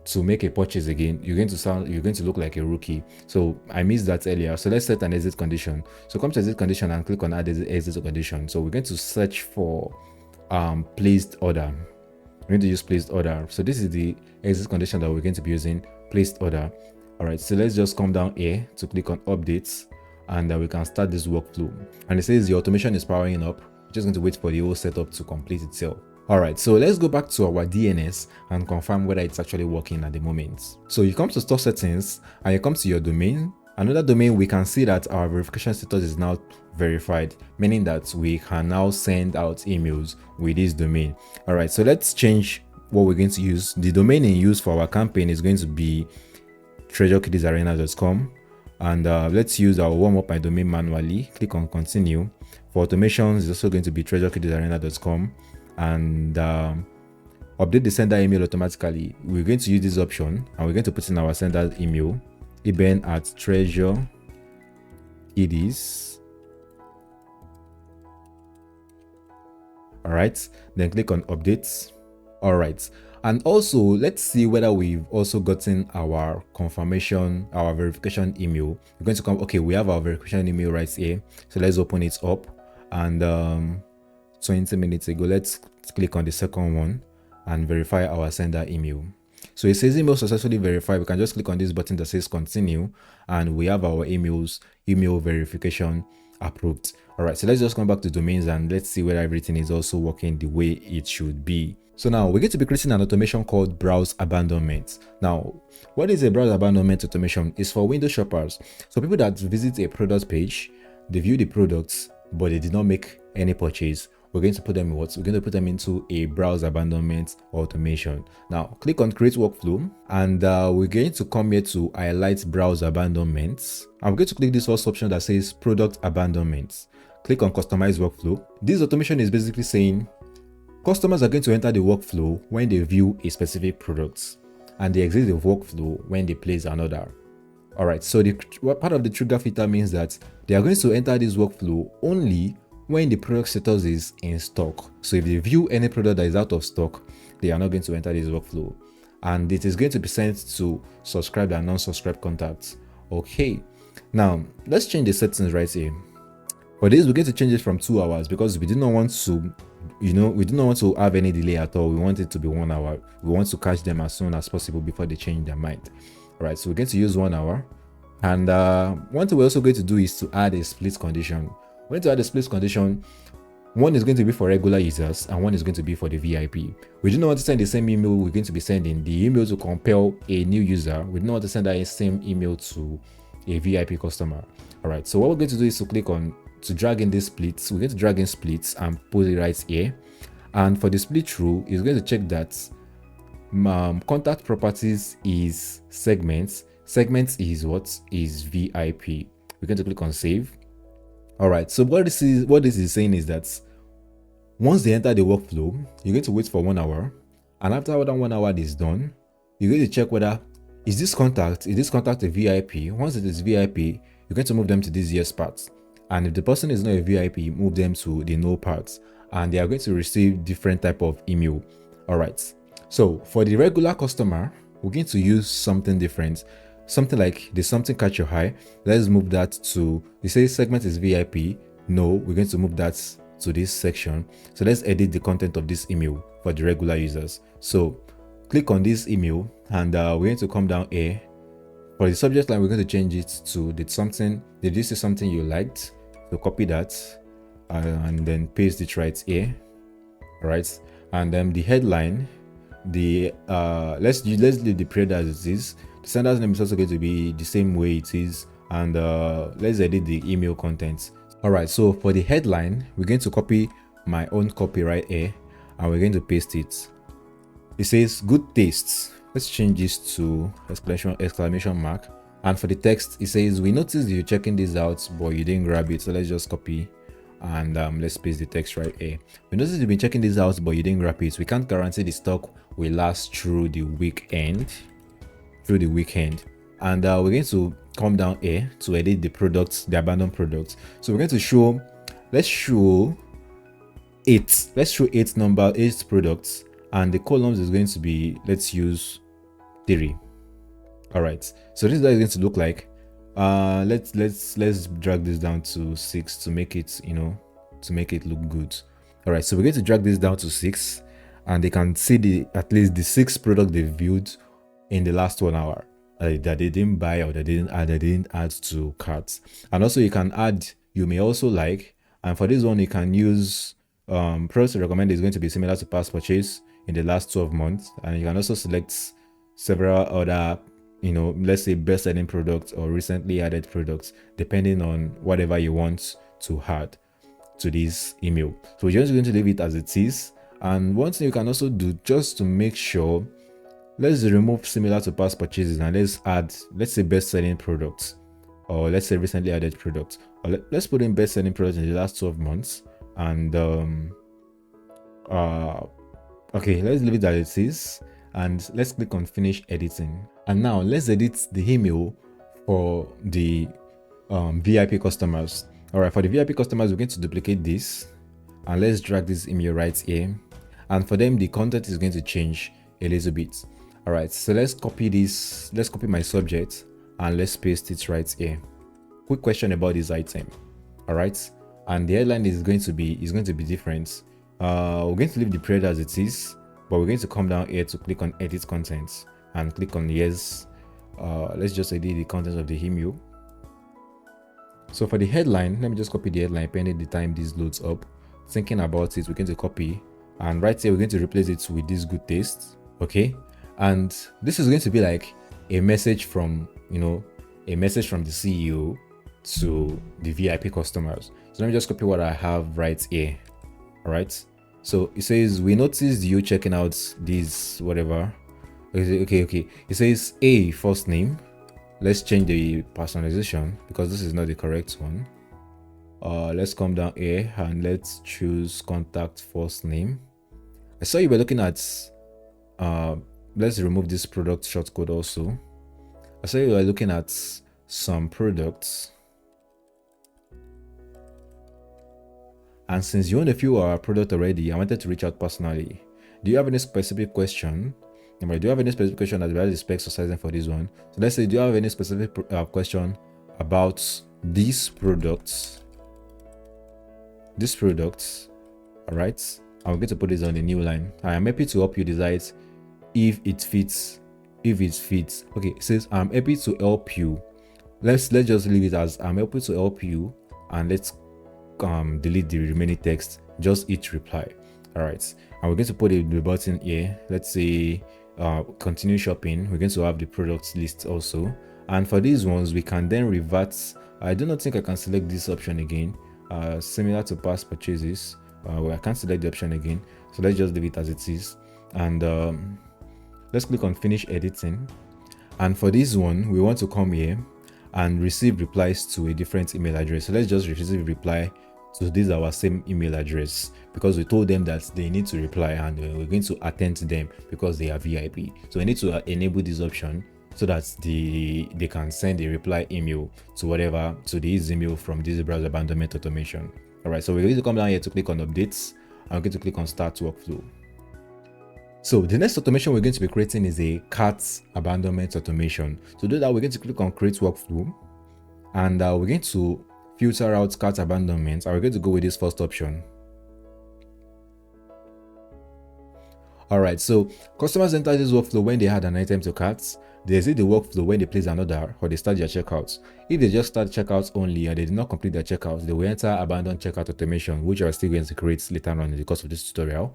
to make a purchase again, you're going to look like a rookie. So I missed that earlier. So let's set an exit condition. So come to exit condition and click on add exit condition. So we're going to search for placed order. We're going to use placed order. So this is the exit condition that we're going to be using, placed order. All right, so let's just come down here to click on updates, and we can start this workflow. And it says the automation is powering up. We're just going to wait for the whole setup to complete itself. All right, so let's go back to our DNS and confirm whether it's actually working at the moment. So you come to store settings, and you come to your domain, Another domain, we can see that our verification status is now verified, meaning that we can now send out emails with this domain. All right, so let's change what we're going to use. The domain in use for our campaign is going to be treasurekiddiesarena.com, and let's use our warm up my domain manually. Click on continue. For automations, it's also going to be treasurekiddiesarena.com, and update the sender email automatically. We're going to use this option, and we're going to put in our sender email, eben@treasurekiddies. All right, then click on updates. All right, and also let's see whether we've also gotten our confirmation, our verification email. We're going to come, okay, we have our verification email right here, so let's open it up. And 20 minutes ago, let's click on the second one and verify our sender email. So it says email successfully verified. We can just click on this button that says continue, and we have our email verification approved. All right, so let's just come back to domains and let's see whether everything is also working the way it should be. So now we're going to be creating an automation called browse abandonment. Now, what is a browse abandonment automation? It's for window shoppers. So people that visit a product page, they view the products, but they did not make any purchase. We're going to put them in what? We're going to put them into a browse abandonment automation. Now, click on create workflow, and we're going to come here to highlight browse abandonments. I'm going to click this first option that says product abandonments. Click on customize workflow. This automation is basically saying customers are going to enter the workflow when they view a specific product, and they exit the workflow when they place an order. All right, so the part of the trigger filter means that they are going to enter this workflow only when the product status is in stock. So if they view any product that is out of stock, they are not going to enter this workflow, and it is going to be sent to subscribed and non-subscribed contacts. Okay, now let's change the settings right here. For this, we're going to change it from 2 hours because we do not want to, we do not want to have any delay at all. We want it to be 1 hour. We want to catch them as soon as possible before they change their mind. All right, so we're going to use 1 hour. And one thing we're also going to do is to add a split condition. We're going to add a split condition. One is going to be for regular users and one is going to be for the VIP. We do not want to send the same email we're going to be sending. The email to compel a new user. We do not want to send that same email to a VIP customer. All right, so what we're going to do is to click on to drag in these splits. We're going to drag in splits and put it right here. And for the split rule, it's going to check that contact properties is segments. Segments is what is VIP. We're going to click on save. All right, so what this is saying is that once they enter the workflow, you're going to wait for 1 hour, and after that 1 hour is done, you're going to check whether is this contact a VIP. Once it is VIP, you're going to move them to this yes part, and if the person is not a VIP, move them to the no part, and they are going to receive different type of email. All right, so for the regular customer, we're going to use something different. Something like there's something catch your eye. Let's move that to, it says segment is VIP. No, we're going to move that to this section. So let's edit the content of this email for the regular users. So click on this email, and we're going to come down here. For the subject line, we're going to change it to did you see something you liked? So copy that and then paste it right here. All right, and then the headline, let's leave the period as it is. The sender's name is also going to be the same way it is, and let's edit the email content. All right, so for the headline, we're going to copy my own copy right here, and we're going to paste it. It says good tastes. Let's change this to exclamation mark. And for the text, it says we noticed you're checking this out, but you didn't grab it. So let's just copy and let's paste the text right here. We noticed you've been checking this out, but you didn't grab it. We can't guarantee the stock will last through the weekend. And we're going to come down here to edit the products, the abandoned products. So we're going to show, let's show eight products, and the columns is going to be, let's use 3. All right, so this is how it's going to look like. Let's drag this down to 6 to make it, to make it look good. All right, so we're going to drag this down to 6, and they can see at least the 6 products they viewed in the last 1 hour that they didn't buy or they didn't add to carts. And also you may also like, and for this one you can use products recommended is going to be similar to past purchase in the last 12 months, and you can also select several other let's say best selling products or recently added products, depending on whatever you want to add to this email. So we're just going to leave it as it is. And one thing you can also do, just to make sure, let's remove similar to past purchases and let's add, let's say best selling products, or let's say recently added products, or let's put in best selling products in the last 12 months. And okay, let's leave it as it is, and let's click on finish editing. And now let's edit the email for the VIP customers. All right, for the VIP customers, we're going to duplicate this and let's drag this email right here. And for them, the content is going to change a little bit. All right, so let's copy this. Let's copy my subject and let's paste it right here. Quick question about this item. All right, and the headline is going to be different. We're going to leave the period as it is, but we're going to come down here to click on edit content and click on yes. Let's just edit the content of the email. So for the headline, let me just copy the headline pending the time this loads up. Thinking about it, we're going to copy, and right here we're going to replace it with this good taste. Okay, and this is going to be like a message from the CEO to the VIP customers. So let me just copy what I have right here. All right, so it says, we noticed you checking out this whatever. Okay, it says a first name. Let's change the personalization because this is not the correct one. Let's come down here and let's choose contact first name. I saw you were looking at let's remove this product shortcode also. I saw you were looking at some products, and since you own a few of our product already, I wanted to reach out personally. Do you have any specific question? Do you have any specific question about the specs or sizing for this one? So let's say, do you have any specific question about these products? All right, I'm going to put this on the new line. I am happy to help you decide if it fits. Okay, it says I'm happy to help you. Let's just leave it as I'm happy to help you, and let's delete the remaining text. Just each reply. All right, and we're going to put the button here. Let's say continue shopping. We're going to have the products list also, and for these ones we can then revert. I do not think I can select this option again. Similar to past purchases, where I can't select the option again, so let's just leave it as it is. And let's click on finish editing. And for this one, we want to come here and receive replies to a different email address. So let's just receive a reply to this our same email address, because we told them that they need to reply, and we're going to attend to them because they are VIP. So we need to enable this option so that they can send a reply email to this email from this browser abandonment automation. All right, so we're going to come down here to click on updates. I'm going to click on start workflow. So the next automation we're going to be creating is a cart abandonment automation. To do that, we're going to click on create workflow, and we're going to filter out cart abandonment, and we're going to go with this first option. All right, so customers enter this workflow when they add an item to carts. They exit the workflow when they place an order or they start their checkout. If they just start checkouts only and they did not complete their checkout, they will enter abandon checkout automation, which are still going to create later on in the course of this tutorial.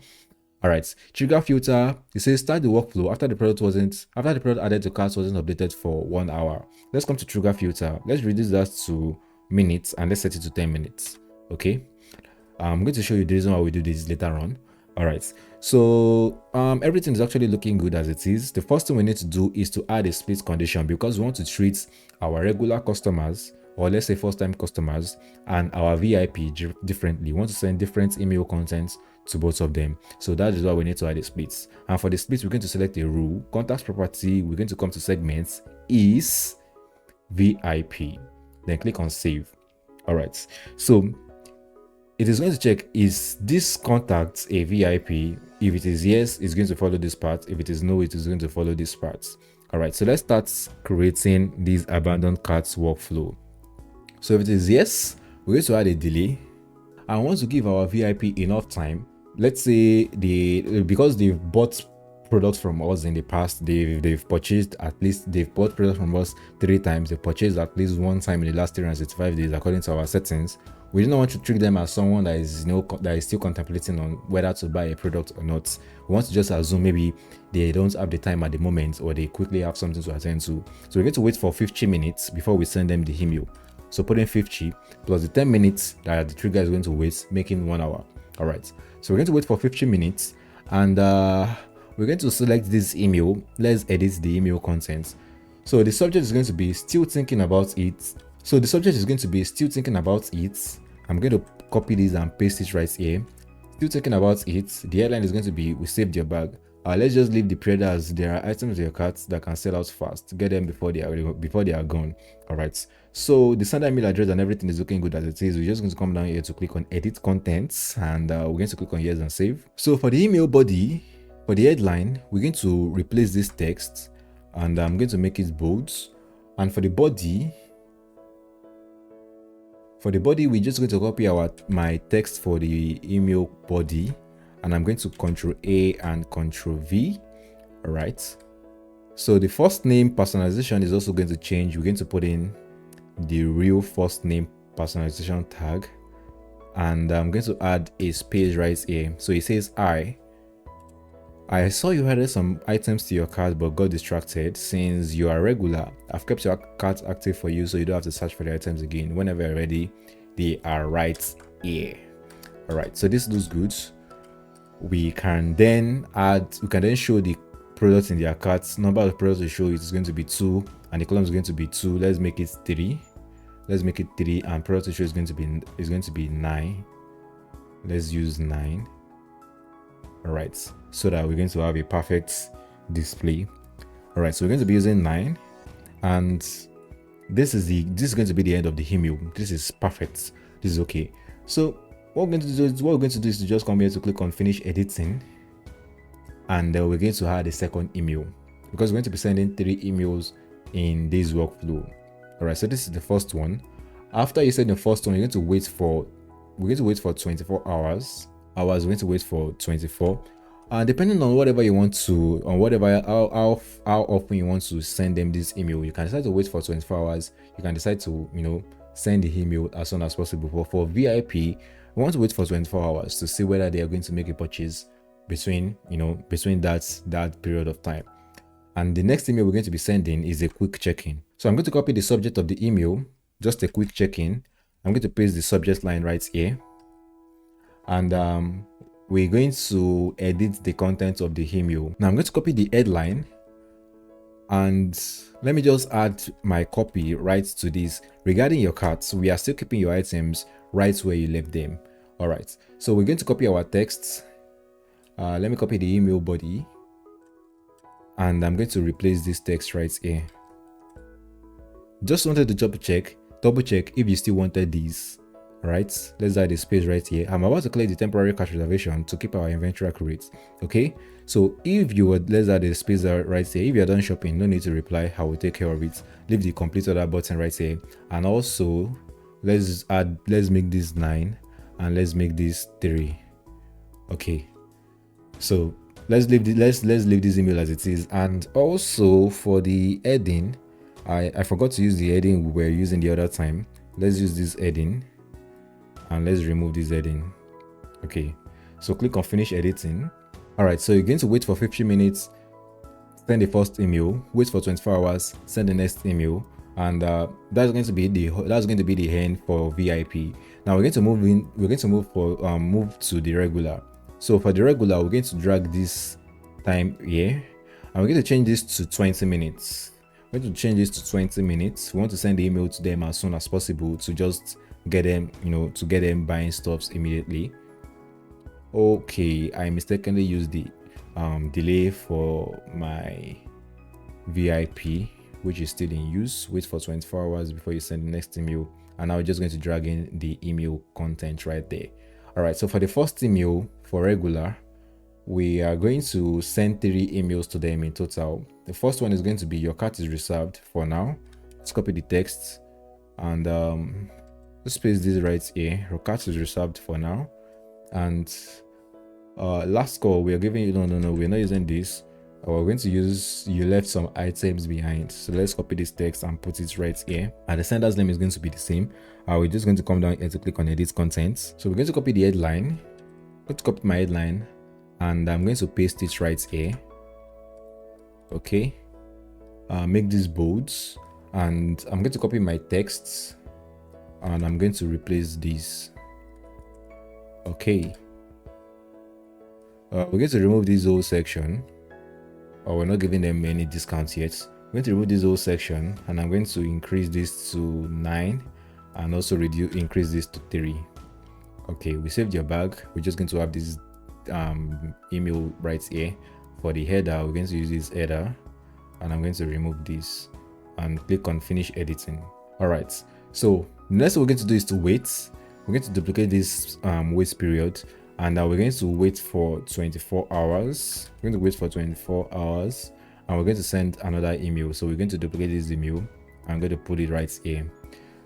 All right, trigger filter. It says start the workflow after the product added to carts wasn't updated for 1 hour. Let's come to trigger filter. Let's reduce that to minutes and let's set it to 10 minutes. Okay, I'm going to show you the reason why we do this later on. All right, so everything is actually looking good as it is. The first thing we need to do is to add a split condition, because we want to treat our regular customers, or let's say first-time customers, and our VIP differently. We want to send different email contents to both of them. So that is why we need to add a split. And for the split, we're going to select a rule. Contacts property, we're going to come to segments, is VIP. Then click on save. All right, so it is going to check, is this contact a VIP? If it is yes, it's going to follow this part. If it is no, it is going to follow this part. All right, so let's start creating this abandoned carts workflow. So if it is yes, we're going to add a delay. I want to give our VIP enough time. Let's say because they've bought products from us in the past, they've bought products from us 3 times. They purchased at least 1 time in the last 365 days according to our settings. We do not want to treat them as someone that is, that is still contemplating on whether to buy a product or not. We want to just assume maybe they don't have the time at the moment, or they quickly have something to attend to. So we're going to wait for 50 minutes before we send them the email. So put in 50 plus the 10 minutes that the trigger is going to wait, making 1 hour. All right. So we're going to wait for 50 minutes, and we're going to select this email. Let's edit the email content. So the subject is going to be still thinking about it. So the subject is going to be still thinking about it. I'm going to copy this and paste it right here. Still thinking about it. The headline is going to be, we saved your bag. Let's just leave the period as there are items in your cart that can sell out fast. Get them before they are gone. All right. So the standard email address and everything is looking good as it is. We're just going to come down here to click on edit contents, and we're going to click on yes and save. So for the email body, for the headline, we're going to replace this text, and I'm going to make it bold. And for the body, we're just going to copy my text for the email body, and I'm going to Ctrl A and Ctrl V. All right. So the first name personalization is also going to change. We're going to put in the real first name personalization tag, and I'm going to add a space right here. So it says, I saw you added some items to your cart but got distracted. Since you are regular, I've kept your cart active for you so you don't have to search for the items again. Whenever you're ready, they are right here. All right, so this looks good. We can then show the products in their carts. Number of products we show is going to be 2, and the column is going to be 2. Let's make it 3. And product to show is going to be 9. Let's use 9. All right, so that we're going to have a perfect display. All right, so we're going to be using 9, and this is going to be the end of the email. This is perfect. This is okay. So what we're going to do is to just come here to click on finish editing, and we're going to add a second email, because we're going to be sending 3 emails in this workflow. All right, so this is the first one. After you send the first one, we're going to wait for 24 hours. We're going to wait for 24, and depending on whatever you want to, how often you want to send them this email, you can decide to wait for 24 hours. You can decide to send the email as soon as possible. But for VIP, we want to wait for 24 hours to see whether they are going to make a purchase between that period of time. And the next email we're going to be sending is a quick check-in. So I'm going to copy the subject of the email, just a quick check-in. I'm going to paste the subject line right here, and we're going to edit the content of the email. Now I'm going to copy the headline, and let me just add my copy right to this. Regarding your carts, we are still keeping your items right where you left them. All right, so we're going to copy our text. Let me copy the email body, and I'm going to replace this text right here. Just wanted to double check if you still wanted these. All right, let's add a space right here. I'm about to click the temporary cart reservation to keep our inventory accurate. Okay, so if you would, let's add a space right here. If you're done shopping, no need to reply, I will take care of it. Leave the complete order button right here, and also let's make this 9, and let's make this 3. Okay, so let's leave this email as it is. And also for the heading, I forgot to use the heading we were using the other time. Let's use this heading, and let's remove this heading. Okay, so click on finish editing. All right, so you're going to wait for 50 minutes, send the first email, wait for 24 hours, send the next email, and that's going to be the end for VIP. Now we're going to move to the regular. So for the regular, we're going to drag this time here, and we're going to change this to 20 minutes. We're going to change this to 20 minutes. We want to send the email to them as soon as possible to just get them, to get them buying stuffs immediately. Okay, I mistakenly used the delay for my VIP, which is still in use. Wait for 24 hours before you send the next email, and now we're just going to drag in the email content right there. All right, so for the first email for regular, we are going to send 3 emails to them in total. The first one is going to be your cart is reserved for now. Let's copy the text, and let's paste this right here. Your cart is reserved for now. And last call, we are giving you, no, we're not using this. We're going to use you left some items behind. So let's copy this text and put it right here. And the sender's name is going to be the same. We're just going to come down here to click on edit content. So we're going to copy the headline. I'm going to copy my headline and I'm going to paste it right here. Okay. Make this bold, and I'm going to copy my text and I'm going to replace this. Okay. We're going to remove this whole section. We're not giving them any discounts yet. I'm going to remove this whole section and I'm going to increase this to 9 and also increase this to 3. Okay, we saved your bag. We're just going to have this email right here. For the header, we're going to use this header and I'm going to remove this and click on finish editing. All right, so next we're going to do is to wait. We're going to duplicate this wait period, and we're going to wait for 24 hours. We're going to wait for 24 hours and we're going to send another email. So we're going to duplicate this email. I'm going to put it right here.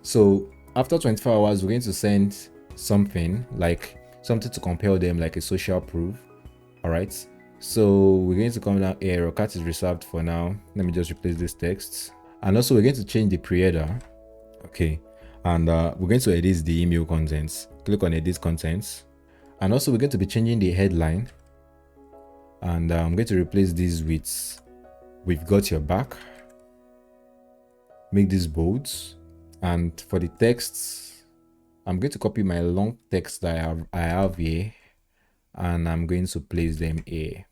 So after 24 hours, we're going to send something to compare them, like a social proof. All right, so we're going to come down here. Your cart is reserved for now. Let me just replace this text. And also we're going to change the pre-header. Okay, and we're going to edit the email contents. Click on edit contents. And also we're going to be changing the headline, and I'm going to replace this with "We've got your back." Make this bold. And for the text, I'm going to copy my long text that I have here, and I'm going to place them here.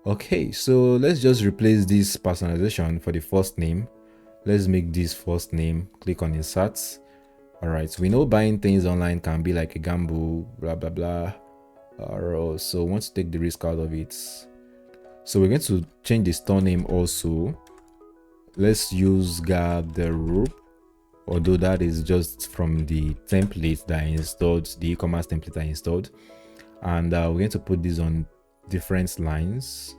Okay, so let's just replace this personalization for the first name. Let's make this first name. Click on insert. All right, we know buying things online can be like a gamble, blah blah blah. So we want to take the risk out of it. So we're going to change the store name also. Let's use Garderobe, although that is just from the template that I installed, the e-commerce template I installed. And we're going to put this on different lines.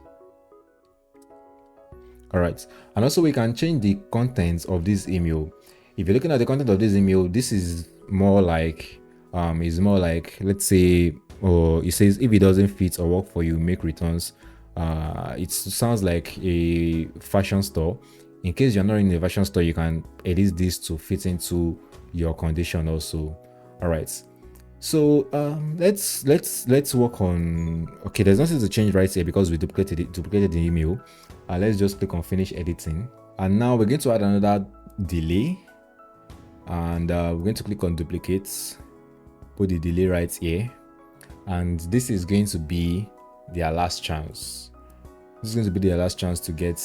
All right, and also we can change the contents of this email. If you're looking at the content of this email, this is more like let's say, or it says if it doesn't fit or work for you, make returns. It sounds like a fashion store. In case you're not in a fashion store, you can edit this to fit into your condition also. All right, so let's work on. Okay, there's nothing to change right here because we duplicated the email. Let's just click on finish editing, and now we're going to add another delay, and we're going to click on duplicates, put the delay right here, and this is going to be their last chance. This is going to be their last chance to get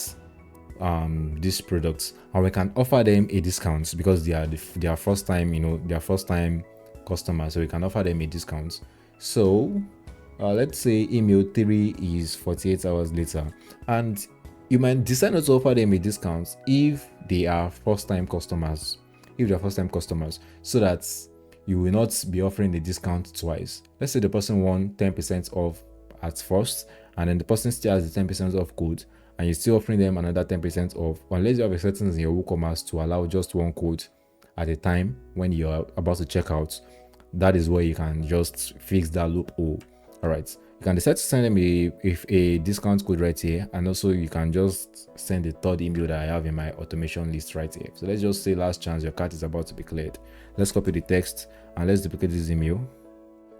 these products, and we can offer them a discount because they are first time customers, so we can offer them a discount. So let's say email 3 is 48 hours later, and you might decide not to offer them a discount if they are first time customers, so that you will not be offering the discount twice. Let's say the person won 10% off at first, and then the person still has the 10% off code, and you're still offering them another 10% off, unless you have a settings in your WooCommerce to allow just one code at a time when you're about to check out. That is where you can just fix that loophole. All right, you can decide to send them a discount code right here, and also you can just send the third email that I have in my automation list right here. So let's just say last chance, your cart is about to be cleared. Let's copy the text and let's duplicate this email.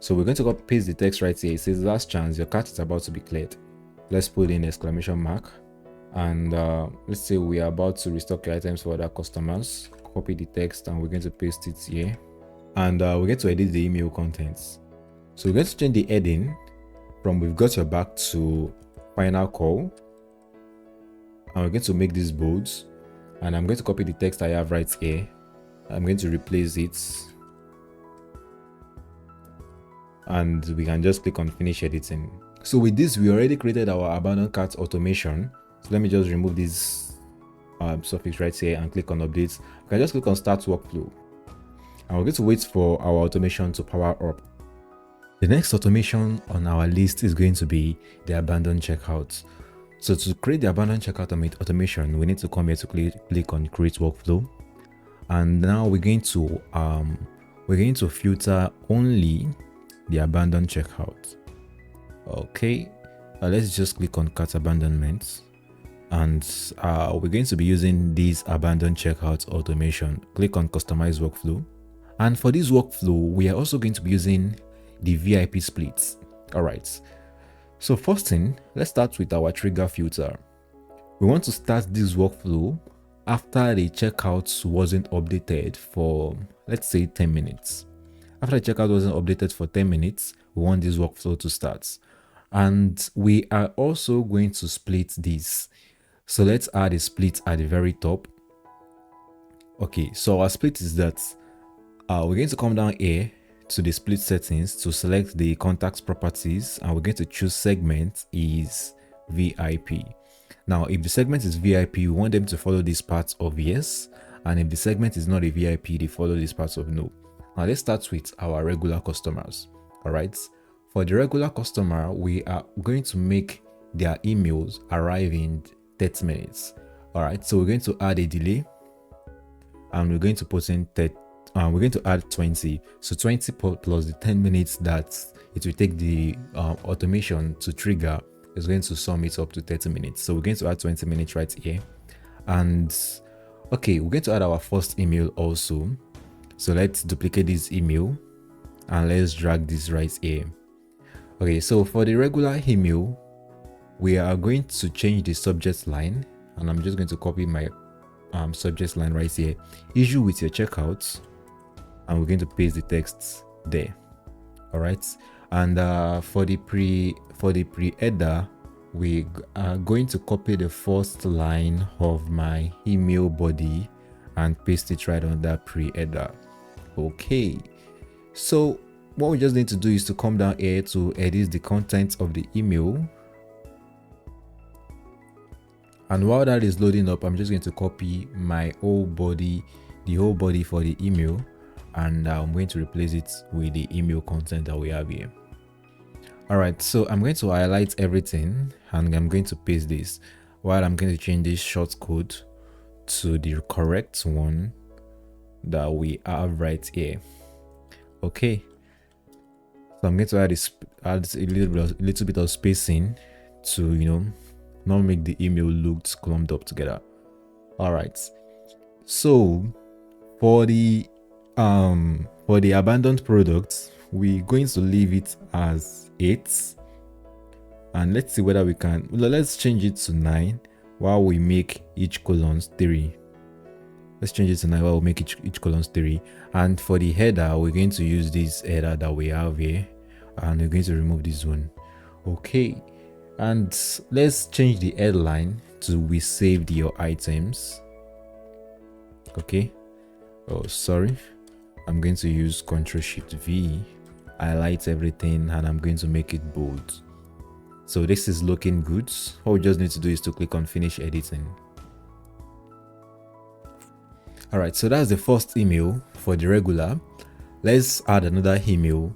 So we're going to copy paste the text right here. It says last chance, your cart is about to be cleared. Let's put in exclamation mark, and let's say we are about to restock your items for other customers. Copy the text and we're going to paste it here, and we're going to edit the email contents. So we're going to change the heading from "We've got your back" to "Final call," and we're going to make this bold, and I'm going to copy the text I have right here. I'm going to replace it, and we can just click on finish editing. So with this, we already created our abandoned cart automation. So let me just remove this suffix right here and click on updates. You can just click on start workflow, and we're going to wait for our automation to power up. The next automation on our list is going to be the abandoned checkout. So to create the abandoned checkout automation, we need to come here to click on create workflow, and now we're going to filter only the abandoned checkout. Okay, let's just click on cart abandonment, and we're going to be using this abandon checkout automation. Click on customize workflow, and for this workflow we are also going to be using the VIP splits. All right, so first thing, let's start with our trigger filter. We want to start this workflow after the checkout wasn't updated for, let's say, 10 minutes. After the checkout wasn't updated for 10 minutes, we want this workflow to start. And we are also going to split this. So let's add a split at the very top. Okay, so our split is that we're going to come down here to the split settings to select the contacts properties, and we're going to choose segment is VIP. Now, if the segment is VIP, we want them to follow this part of yes, and if the segment is not a VIP, they follow this part of no. Now, let's start with our regular customers. All right, for the regular customer, we are going to make their emails arrive in 30 minutes. All right, so we're going to add a delay, and we're going to put in we're going to add 20. So 20 plus the 10 minutes that it will take the automation to trigger is going to sum it up to 30 minutes. So we're going to add 20 minutes right here. And okay, we're going to add our first email also. So let's duplicate this email and let's drag this right here. Okay, so for the regular email, we are going to change the subject line, and I'm just going to copy my subject line right here, issue with your checkout, and we're going to paste the text there. All right, and for the pre-header, we are going to copy the first line of my email body and paste it right on that pre-header. Okay, so what we just need to do is to come down here to edit the content of the email, and while that is loading up, I'm just going to copy my whole body, the whole body for the email, and I'm going to replace it with the email content that we have here. All right, so I'm going to highlight everything and I'm going to paste this, while I'm going to change this short code to the correct one that we have right here. Okay, so I'm going to add a little bit of spacing to, you know, not make the email look clumped up together. All right, so for the abandoned products, we're going to leave it as 8, and let's see whether we can, let's change it to 9 while we make each column 3. Let's change it to 9 while we make each column 3. And for the header, we're going to use this header that we have here, and we're going to remove this one. Okay, and let's change the headline to we saved your items. Okay, oh sorry, I'm going to use Ctrl+Shift+V, highlight everything, and I'm going to make it bold. So this is looking good. All we just need to do is to click on finish editing. All right, so that's the first email for the regular. Let's add another email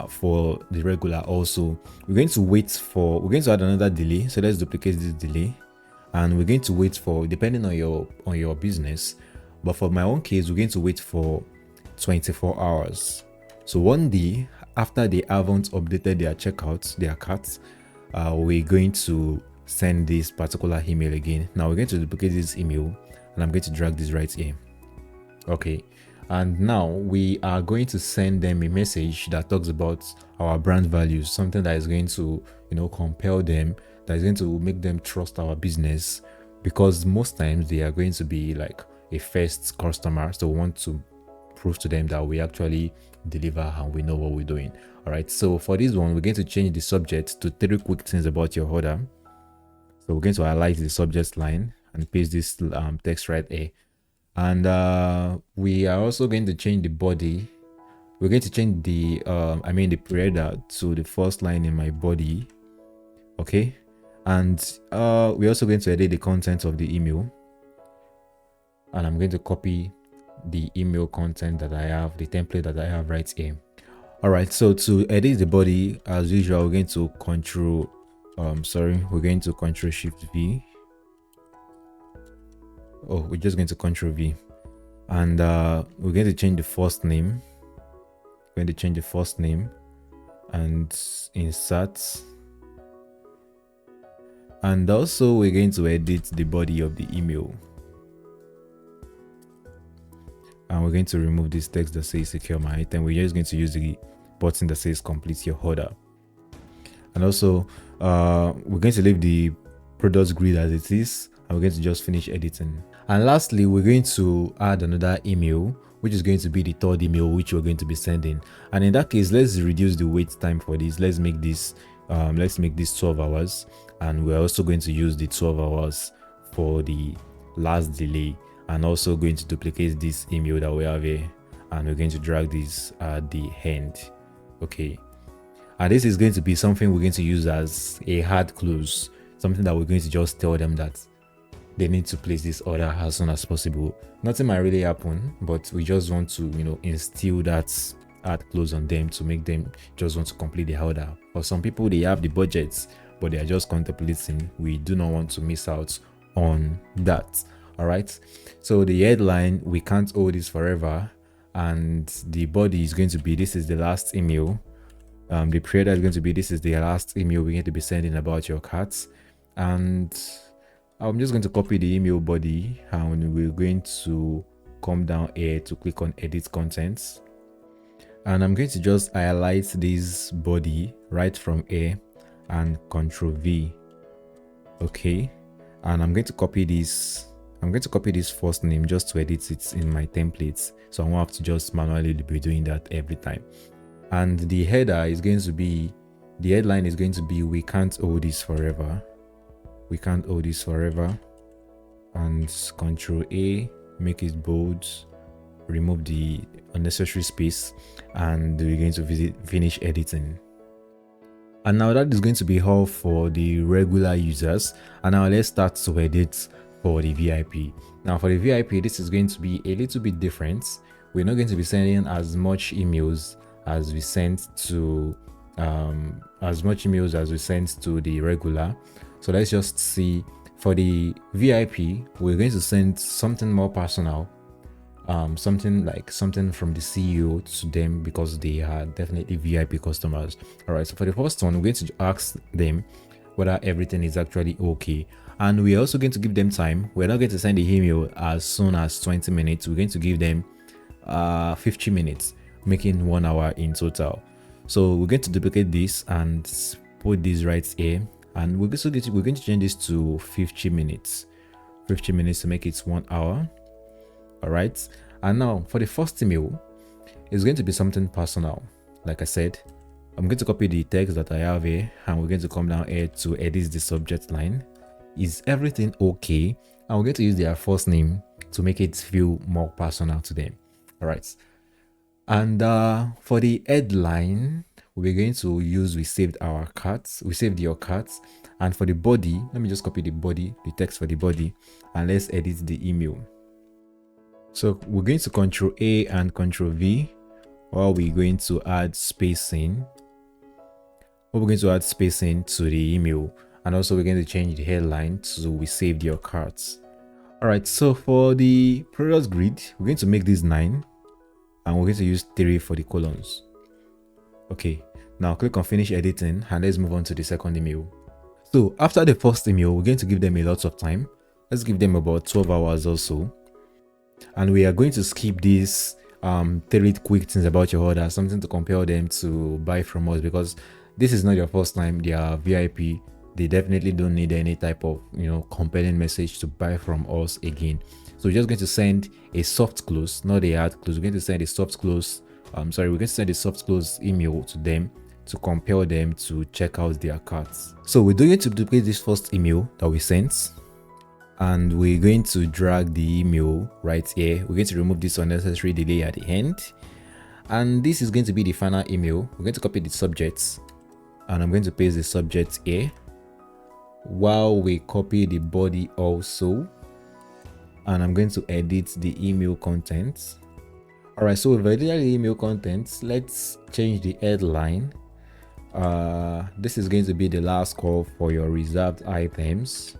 for the regular also. We're going to add another delay. So let's duplicate this delay, and we're going to wait for, depending on your business, but for my own case, we're going to wait for 24 hours. So one day after they haven't updated their checkouts, their carts, we're going to send this particular email again. Now we're going to duplicate this email, and I'm going to drag this right here. Okay, and now we are going to send them a message that talks about our brand values, something that is going to, you know, compel them, that is going to make them trust our business, because most times they are going to be like a first customer, so we want to prove to them that we actually deliver and we know what we're doing. All right, so for this one, we're going to change the subject to 3 quick things about your order. So we're going to highlight the subject line and paste this text right here. And we are also going to change the body. We're going to change the the pre-header to the first line in my body. Okay, and we're also going to edit the content of the email, and I'm going to copy the email content that I have, the template that I have right here. All right, so to edit the body, as usual, we're going to Ctrl+Shift+V. Oh, we're just going to Ctrl+V, and we're going to change the first name. We're going to change the first name, and insert. And also we're going to edit the body of the email, and we're going to remove this text that says secure my item. We're just going to use the button that says complete your order. And also we're going to leave the product grid as it is, and we're going to just finish editing. And lastly, we're going to add another email, which is going to be the third email which we're going to be sending. And in that case, let's reduce the wait time for this. Let's make this 12 hours, and we're also going to use the 12 hours for the last delay, and also going to duplicate this email that we have here, and we're going to drag this at the end. Okay, and this is going to be something we're going to use as a hard close, something that we're going to just tell them that they need to place this order as soon as possible. Nothing might really happen, but we just want to, instill that hard close on them to make them just want to complete the order. For some people, they have the budgets, but they are just contemplating. We do not want to miss out on that. All right. So the headline, we can't hold this forever, and the body is going to be, this is the last email. The pre-header is going to be, this is the last email we're going to be sending about your carts. And I'm just going to copy the email body, and we're going to come down here to click on edit contents, and I'm going to just highlight this body right from here and Ctrl V. Okay, and I'm going to copy this first name just to edit it in my templates, so I won't have to just manually be doing that every time. And the header is going to be, the headline is going to be, we can't hold this forever. We can't hold this forever. And Ctrl A, make it bold, remove the unnecessary space, and we're going to finish editing. And now that is going to be all for the regular users. And now let's start to edit for the VIP. Now for the VIP, this is going to be a little bit different. We're not going to be sending as much emails as we sent to the regular. So let's just see. For the VIP, we're going to send something more personal, something from the CEO to them, because they are definitely VIP customers. All right, so for the first one, we're going to ask them whether everything is actually okay, and we're also going to give them time. We're not going to send the email as soon as 20 minutes. We're going to give them 50 minutes, making 1 hour in total. So we're going to duplicate this and put this right here, and we're going to change this to 50 minutes to make it 1 hour. All right, and now for the first email, it's going to be something personal. Like I said, I'm going to copy the text that I have here, and we're going to come down here to edit the subject line. Is everything okay? And we're going to use their first name to make it feel more personal to them. All right, and for the headline, we're going to use, we saved your carts. And for the body, let me just copy the text for the body, and let's edit the email. So we're going to Ctrl A and Ctrl V, while we're going to add spacing. We're going to add spacing to the email, and also we're going to change the headline to we saved your carts. All right, so for the product grid, we're going to make this 9, and we're going to use 3 for the columns. Okay, now click on finish editing, and let's move on to the second email. So after the first email, we're going to give them a lot of time. Let's give them about 12 hours or so. And we are going to skip this 3 quick things about your order, something to compel them to buy from us, because this is not your first time. They are VIP. They definitely don't need any type of compelling message to buy from us again. So we're just going to send a soft close, not a hard close. We're going to send a soft close. We're going to send a soft close email to them to compel them to check out their carts. So we're going to duplicate this first email that we sent, and we're going to drag the email right here. We're going to remove this unnecessary delay at the end, and this is going to be the final email. We're going to copy the subjects, and I'm going to paste the subject here, while we copy the body also, and I'm going to edit the email contents. All right, so we've edited the email contents. Let's change the headline. This is going to be the last call for your reserved items.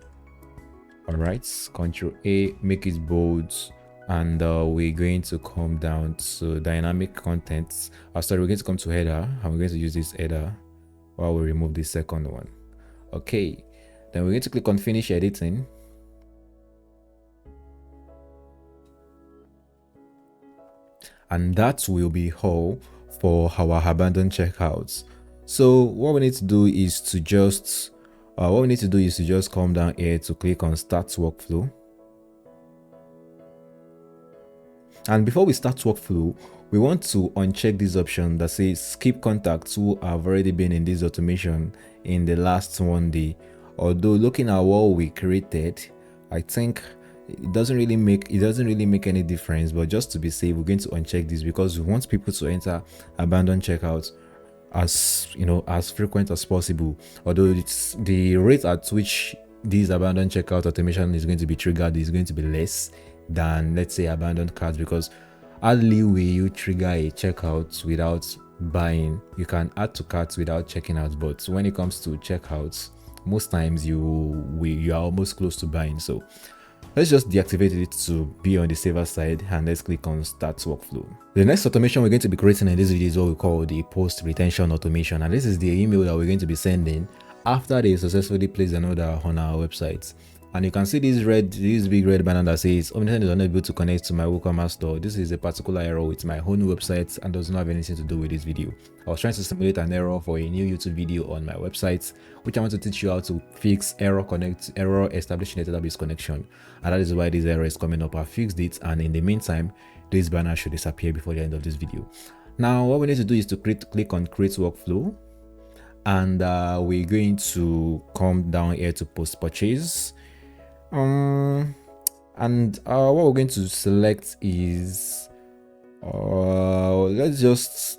All right, Ctrl A, make it bold, and we're going to come down to dynamic contents. Sorry, we're going to come to header, and we're going to use this header while we remove the second one. Okay, then we're going to click on finish editing. And that will be all for our abandoned checkouts. So what we need to do is to just come down here to click on start workflow. And before we start workflow, we want to uncheck this option that says skip contacts who have already been in this automation in the last 1 day. Although looking at what we created, I think it doesn't really make any difference, but just to be safe, we're going to uncheck this because we want people to enter abandoned checkouts as frequent as possible. Although it's the rate at which this abandoned checkout automation is going to be triggered is going to be less than, let's say, abandoned carts, because hardly will you trigger a checkout without buying. You can add to carts without checking out, but when it comes to checkouts, most times you are almost close to buying. So let's just deactivate it to be on the safer side, and let's click on start workflow. The next automation we're going to be creating in this video is what we call the post retention automation, and this is the email that we're going to be sending after they successfully place an order on our website. And you can see this big red banner that says Omnisend is unable to connect to my WooCommerce store. This is a particular error with my own website and does not have anything to do with this video. I was trying to simulate an error for a new YouTube video on my website, which I want to teach you how to fix error establishing a database connection. And that is why this error is coming up. I fixed it, and in the meantime, this banner should disappear before the end of this video. Now, what we need to do is to click on create workflow, and we're going to come down here to post purchase. What we're going to select is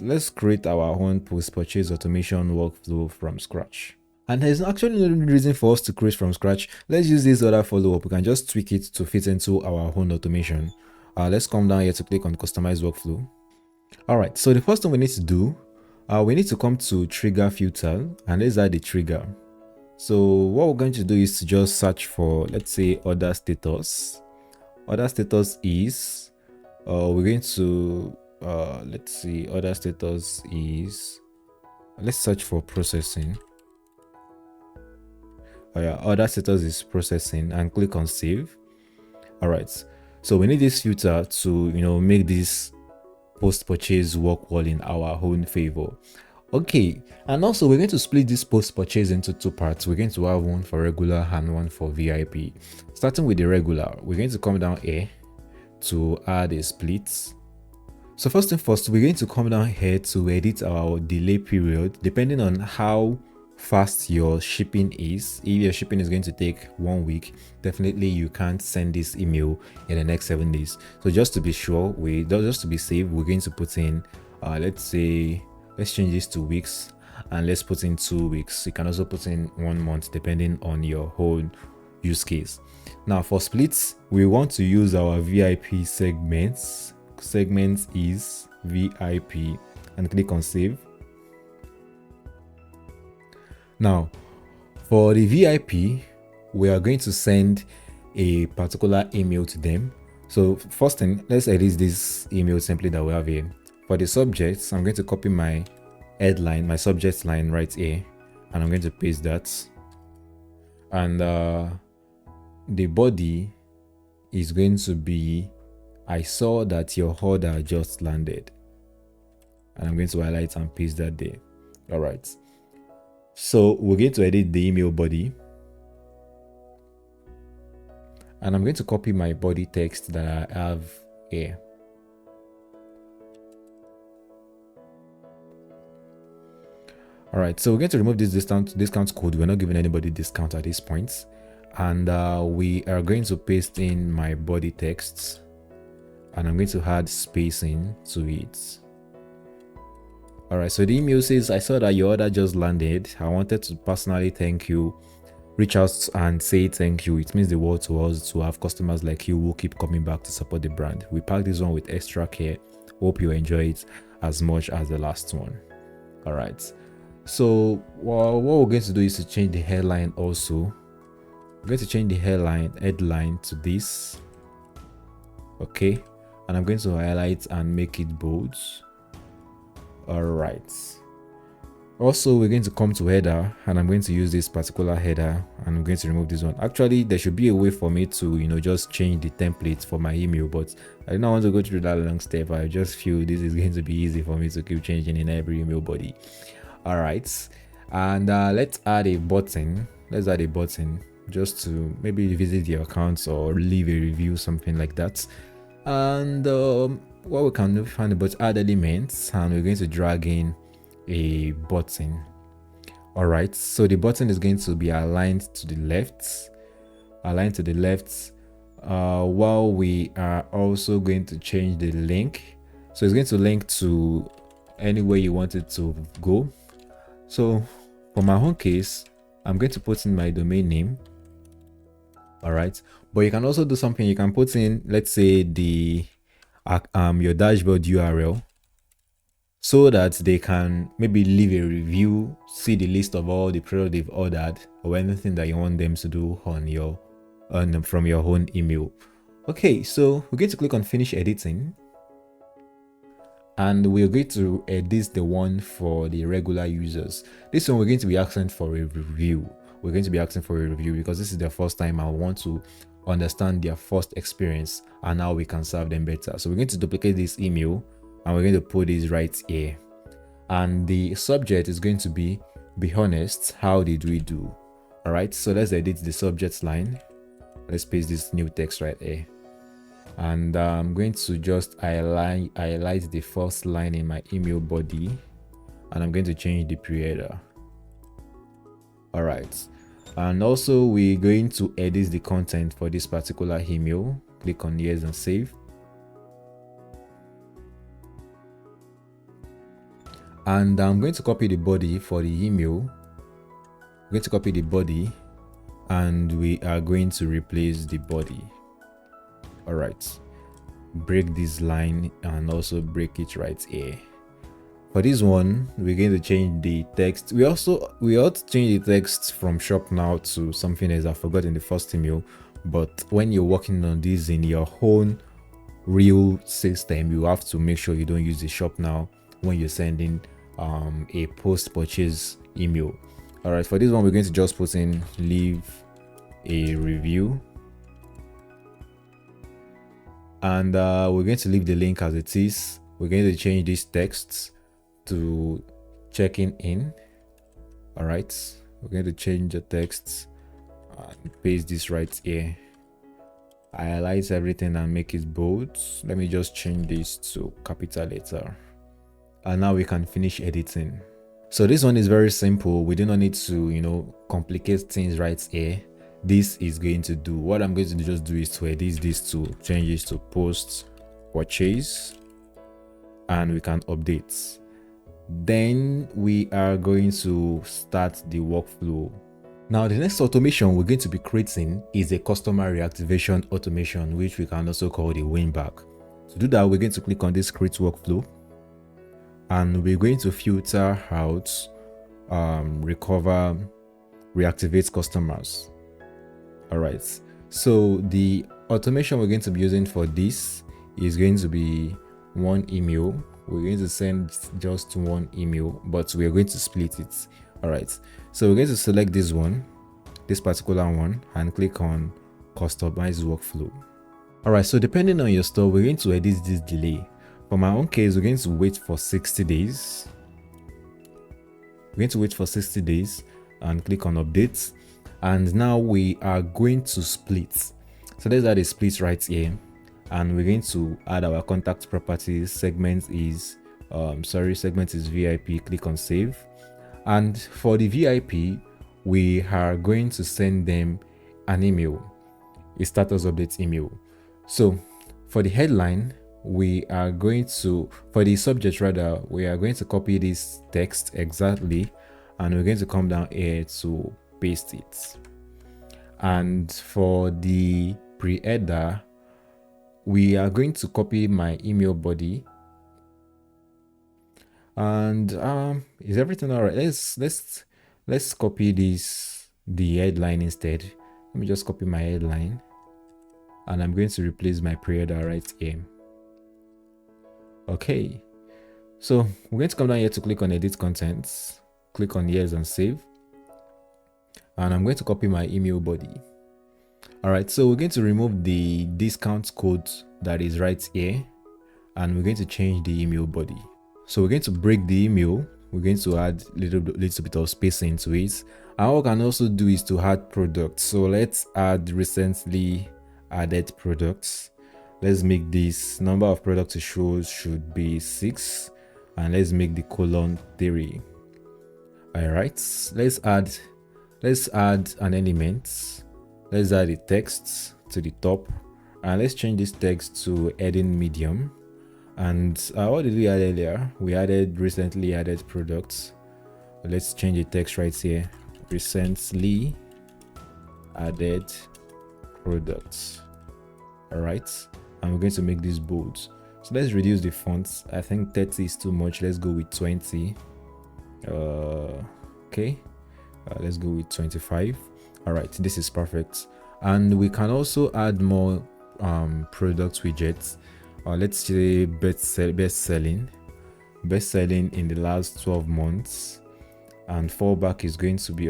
let's create our own post purchase automation workflow from scratch. And there's actually no reason for us to create from scratch. Let's use this other follow-up. We can just tweak it to fit into our own automation. Let's come down here to click on customize workflow. All right, so the first thing we need to do, we need to come to trigger filter, and let's add the trigger. So what we're going to do is to just search for, let's say, order status. Order status is, we're going to, let's see, order status is, let's search for processing. Oh yeah, order status is processing, and click on save. All right, so we need this filter to, make this post purchase work well in our own favor. Okay, and also we're going to split this post purchase into two parts. We're going to have one for regular and one for VIP. Starting with the regular, we're going to come down here to add a split. So first and first, we're going to come down here to edit our delay period depending on how fast your shipping is. If your shipping is going to take 1 week, definitely you can't send this email in the next 7 days. So just to be sure, just to be safe, we're going to put in let's change this to weeks, and let's put in 2 weeks. You can also put in 1 month depending on your whole use case. Now for splits, we want to use our VIP segments. Segments is VIP, and click on save. Now for the VIP, we are going to send a particular email to them. So first thing, let's edit this email template that we have here. For the subjects, I'm going to copy my headline, my subject line right here, and I'm going to paste that. And the body is going to be, I saw that your order just landed. And I'm going to highlight and paste that there. All right. So we're going to edit the email body. And I'm going to copy my body text that I have here. All right, so we're going to remove this discount code. We're not giving anybody discount at this point. And we are going to paste in my body text, and I'm going to add spacing to it. All right, so the email says, I saw that your order just landed. I wanted to personally thank you. Reach out and say thank you. It means the world to us to have customers like you who keep coming back to support the brand. We packed this one with extra care. Hope you enjoy it as much as the last one. All right. So what we're going to do is to change the headline also. We're going to change the headline to this. Okay, and I'm going to highlight and make it bold. All right. Also, we're going to come to header, and I'm going to use this particular header, and I'm going to remove this one. Actually, there should be a way for me to, just change the template for my email, but I do not want to go through that long step. I just feel this is going to be easy for me to keep changing in every email body. All right, and let's add a button. Let's add a button just to maybe visit your accounts or leave a review, something like that. And what we can do, find about add elements, and we're going to drag in a button. All right, so the button is going to be aligned to the left, while we are also going to change the link. So it's going to link to anywhere you want it to go. So for my own case, I'm going to put in my domain name. All right, but you can also do something. You can put in, let's say, the your dashboard URL, so that they can maybe leave a review, see the list of all the products they've ordered, or anything that you want them to do from your own email. Okay, so we're going to click on finish editing, and we're going to edit the one for the regular users. This one we're going to be asking for a review. We're going to be asking for a review because this is their first time. I want to understand their first experience and how we can serve them better. So we're going to duplicate this email, and we're going to put this right here, and the subject is going to be honest, how did we do? All right, so let's edit the subject line. Let's paste this new text right here, and I'm going to just highlight the first line in my email body, and I'm going to change the pre-header. All right, and also we're going to edit the content for this particular email. Click on yes and save. And I'm going to copy the body for the email. I'm going to copy the body, and we are going to replace the body. All right, break this line and also break it right here. For this one, we're going to change the text. We ought to change the text from shop now to something else I forgot in the first email. But when you're working on this in your own real system, you have to make sure you don't use the shop now when you're sending a post purchase email. All right, for this one, we're going to just put in leave a review, and we're going to leave the link as it is. We're going to change this text to checking in. All right, we're going to change the text and paste this right here. I highlight everything and make it bold. Let me just change this to capital letter, and now we can finish editing. So this one is very simple. We do not need to complicate things right here. This is going to do what I'm going to just do is to edit this to change this to post purchase, and we can update. Then we are going to start the workflow. Now the next automation we're going to be creating is a customer reactivation automation, which we can also call the win back. To do that, we're going to click on this create workflow, and we're going to filter out recover reactivate customers. All right, so the automation we're going to be using for this is going to be one email. We're going to send just one email, but we're going to split it. All right, so we're going to select this particular one, and click on customize workflow. All right, so depending on your store, we're going to edit this delay. For my own case, we're going to wait for 60 days. We're going to wait for 60 days and click on updates. And now we are going to split. So let's add a split right here, and we're going to add our contact properties. Segment is VIP. Click on save. And for the VIP, we are going to send them an email, a status update email. So for the headline, for the subject rather, we are going to copy this text exactly, and we're going to come down here to paste it. And for the pre-header, we are going to copy my email body. And is everything all right? Let's copy the headline instead. Let me just copy my headline, and I'm going to replace my pre-header right here. Okay, so we're going to come down here to click on edit contents, click on yes and save, and I'm going to copy my email body. All right, so we're going to remove the discount code that is right here, and we're going to change the email body. So we're going to break the email. We're going to add little bit of spacing to it. And what we can also do is to add products. So let's add recently added products. Let's make this number of products it shows should be 6, and let's make the colon 3. All right, let's add an element. Let's add the text to the top, and let's change this text to heading medium. And what did we add earlier? We added recently added products. Let's change the text right here. Recently added products. All right, and we're going to make this bold. So let's reduce the fonts. I think 30 is too much. Let's go with 20. Okay, let's go with 25. All right, this is perfect. And we can also add more product widgets. Let's say best selling in the last 12 months, and fallback is going to be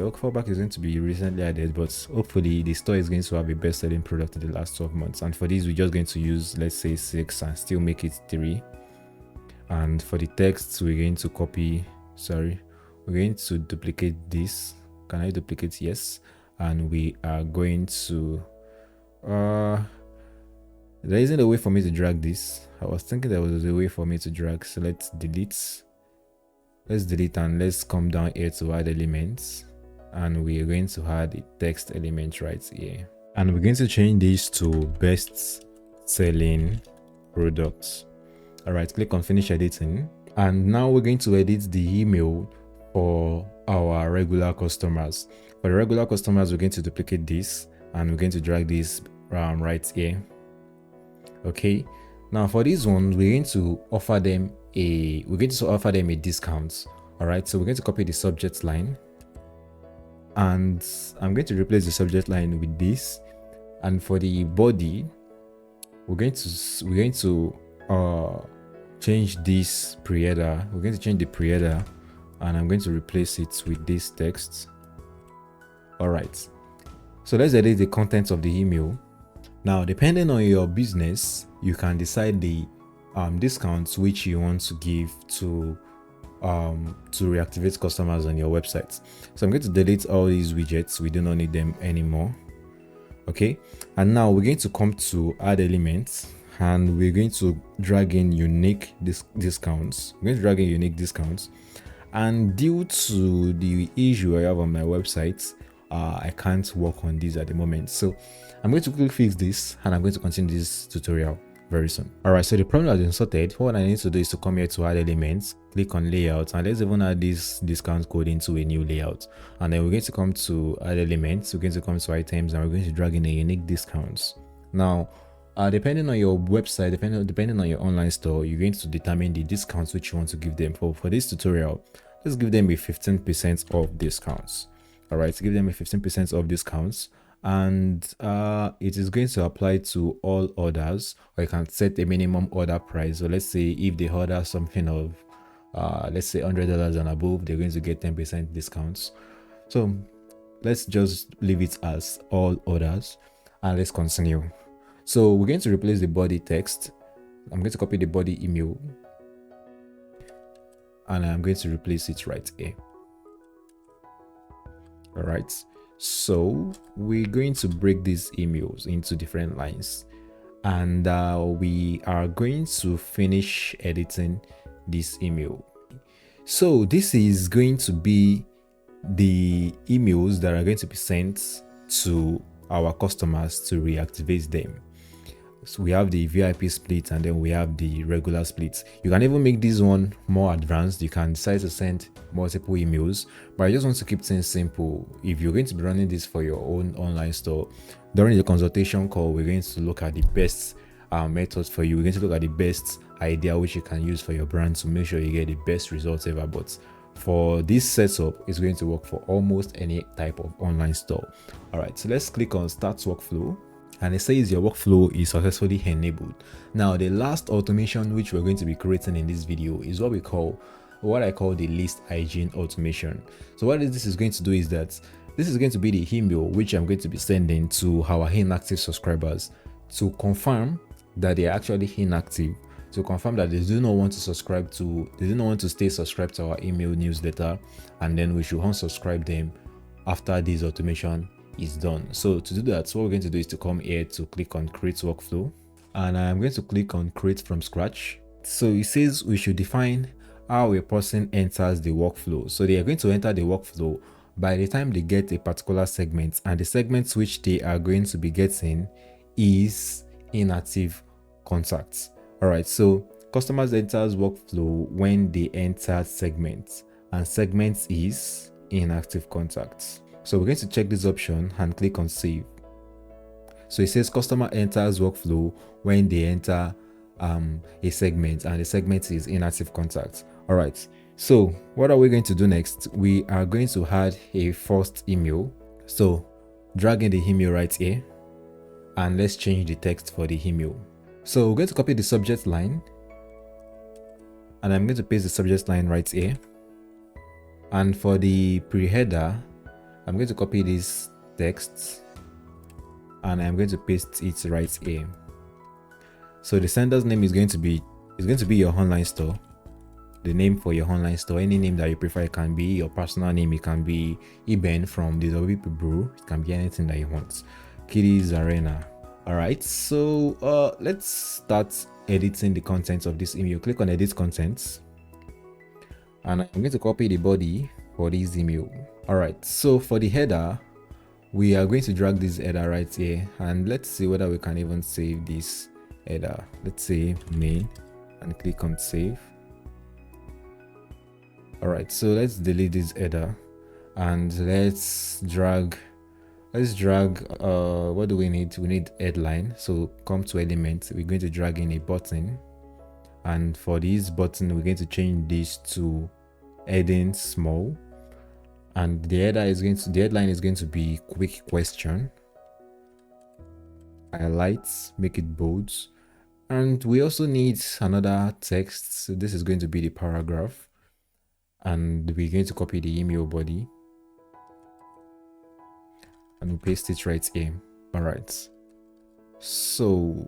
recently added, but hopefully the store is going to have a best selling product in the last 12 months. And for this, we're just going to use, let's say 6 and still make it 3. And for the text, we're going to duplicate this. Can I duplicate? Yes. And we are going to there isn't a way for me to drag this. I was thinking there was a way for me to drag, so let's delete and let's come down here to add elements, and we're going to add a text element right here, and we're going to change this to best selling products. All right, click on finish editing, and now we're going to edit the email for our regular customers. For the regular customers, we're going to duplicate this, and we're going to drag this right here. Okay, now for this one, we're going to offer them a discount. All right, so we're going to copy the subject line, and I'm going to replace the subject line with this. And for the body, we're going to change this pre-header. We're going to change the pre-header, and I'm going to replace it with this text. All right, so let's edit the contents of the email. Now, depending on your business, you can decide the discounts which you want to give to reactivate customers on your website. So I'm going to delete all these widgets. We do not need them anymore. Okay, and now we're going to come to add elements, and we're going to drag in unique discounts. We're going to drag in unique discounts, and due to the issue I have on my website, I can't work on this at the moment. So I'm going to quickly fix this, and I'm going to continue this tutorial very soon. All right, so the problem has been sorted. What I need to do is to come here to add elements, click on layout, and let's even add this discount code into a new layout. And then we're going to come to add elements. We're going to come to items, and we're going to drag in a unique discounts. Now, depending on your website, depending on your online store, you're going to determine the discounts which you want to give them. For this tutorial, let's give them a 15% off discounts. All right, so give them a 15% off discounts, and it is going to apply to all orders, or you can set a minimum order price. So let's say if they order something of let's say $100 and above, they're going to get 10% discounts. So let's just leave it as all orders, and let's continue. So we're going to replace the body text. I'm going to copy the body email, and I'm going to replace it right here. All right, so we're going to break these emails into different lines, and we are going to finish editing this email. So this is going to be the emails that are going to be sent to our customers to reactivate them. So we have the VIP split, and then we have the regular split. You can even make this one more advanced. You can decide to send multiple emails, but I just want to keep things simple. If you're going to be running this for your own online store, during the consultation call, we're going to look at the best methods for you. We're going to look at the best idea which you can use for your brand to make sure you get the best results ever. But for this setup, it's going to work for almost any type of online store. All right, so let's click on start workflow. and it says your workflow is successfully enabled. Now, the last automation which we're going to be creating in this video is what I call the list hygiene automation. So what this is going to do is that this is going to be the email which I'm going to be sending to our inactive subscribers to confirm that they are actually inactive, to confirm that they do not want to stay subscribed to our email newsletter, and then we should unsubscribe them after this automation is done. So to do that, what we're going to do is to come here to click on create workflow, and I'm going to click on create from scratch. So it says we should define how a person enters the workflow. So they are going to enter the workflow by the time they get a particular segment, and the segments which they are going to be getting is inactive contacts. All right, so customers enters workflow when they enter segments, and segments is inactive contacts. So we're going to check this option and click on save. So it says customer enters workflow when they enter a segment, and the segment is inactive contacts. All right, so what are we going to do next? We are going to add a first email. So drag in the email right here, and let's change the text for the email. So we're going to copy the subject line, and I'm going to paste the subject line right here. And for the pre-header, I'm going to copy this text and I'm going to paste it right here. So the sender's name is going to be your online store. The name for your online store, any name that you prefer. It can be your personal name, it can be Eben from the THEWPBRO, it can be anything that you want. Kiddies Arena. All right, so let's start editing the contents of this email. Click on edit contents, and I'm going to copy the body for this email. All right, so for the header, we are going to drag this header right here, and let's see whether we can even save this header. Let's say main, and click on save. All right, so let's delete this header, and let's drag what do we need? We need headline. So come to element, we're going to drag in a button, and for this button we're going to change this to heading small, and the headline is going to be quick question. Highlight, make it bold, and we also need another text. So this is going to be the paragraph, and we're going to copy the email body and we'll paste it right here. All right, so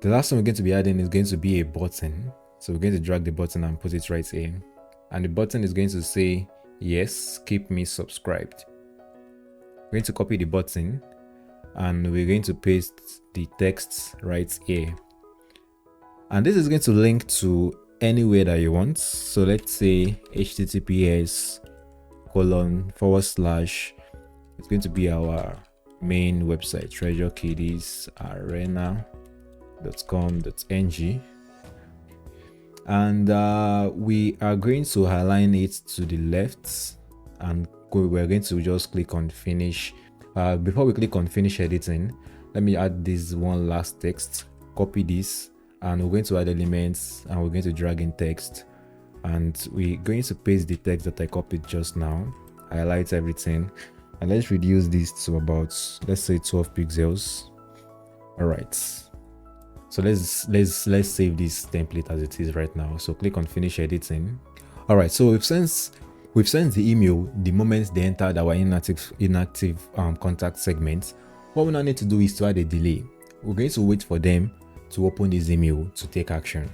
the last one we're going to be adding is going to be a button. So we're going to drag the button and put it right here, and the button is going to say yes, keep me subscribed. We're going to copy the button and we're going to paste the text right here, and this is going to link to anywhere that you want. So let's say https:// it's going to be our main website, treasurekidsarena.com.ng, and we are going to align it to the left, and we're going to just click on finish. Before we click on finish editing, let me add this one last text. Copy this, and we're going to add elements, and we're going to drag in text, and we're going to paste the text that I copied just now, highlight everything, and let's reduce this to about, let's say 12 pixels. All right, so let's save this template as it is right now. So click on finish editing. All right, so we've sent the email the moment they entered our inactive contact segment. What we now need to do is to add a delay. We're going to wait for them to open this email to take action.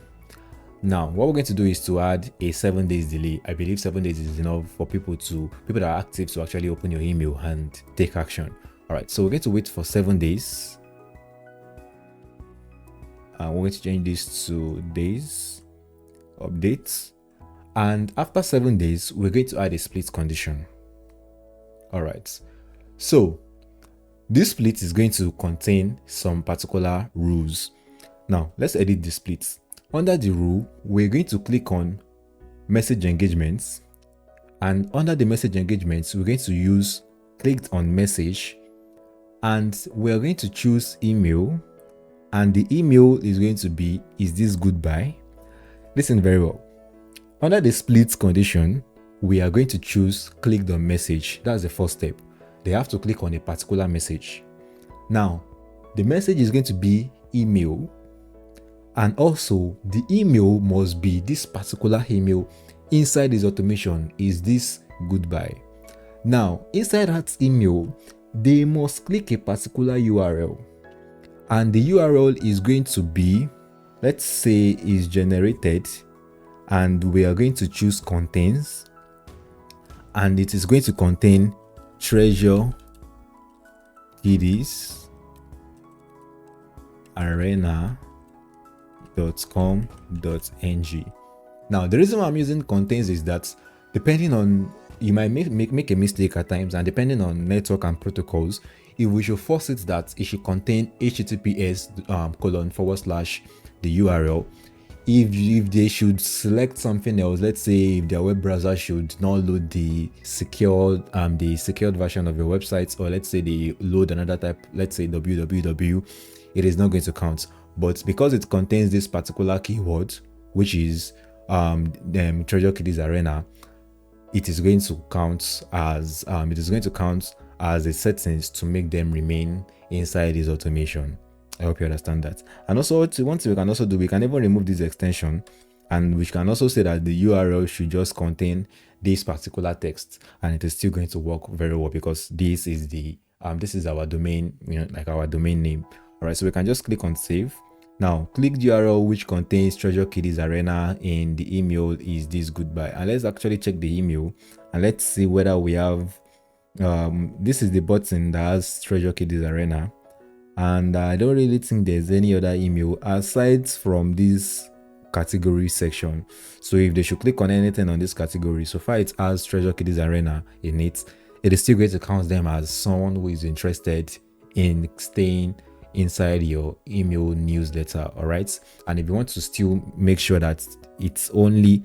Now, what we're going to do is to add a 7 days delay. I believe 7 days is enough for people that are active to actually open your email and take action. All right, so we're going to wait for 7 days. We're going to change this to days, updates. And after 7 days, we're going to add a split condition. All right, so this split is going to contain some particular rules. Now, let's edit the split. Under the rule, we're going to click on message engagements, and under the message engagements, we're going to use clicked on message, and we're going to choose email, and the email is going to be, is this goodbye? Listen very well. Under the split condition, we are going to choose clicked on message. That's the first step. They have to click on a particular message. Now, The message is going to be email, and also the email must be this particular email. Inside this automation is this goodbye. Now inside that email, they must click a particular URL, and the URL is going to be, let's say, is generated, and we are going to choose contains, and it is going to contain treasure kiddies arena.com.ng. Now the reason why I'm using contains is that depending on, you might make a mistake at times, and depending on network and protocols, if we should force it that it should contain https / the URL. If they should select something else, let's say if their web browser should not load the secured version of your website, or let's say they load another type, let's say www, it is not going to count. But because it contains this particular keyword, which is treasure kiddies arena, it is going to count as a settings to make them remain inside this automation. I hope you understand that. And also, one thing we can also do, we can even remove this extension, and we can also say that the URL should just contain this particular text, and it is still going to work very well, because this is the this is our domain, like our domain name. All right, so we can just click on save. Now click the URL which contains treasure kiddies arena in the email is this goodbye, and let's actually check the email, and let's see whether we have this is the button that has treasure kiddies arena. And I don't really think there's any other email aside from this category section. So if they should click on anything on this category, so far it has treasure kiddies arena in it, it is still going to count them as someone who is interested in staying inside your email newsletter. All right, and if you want to still make sure that it's only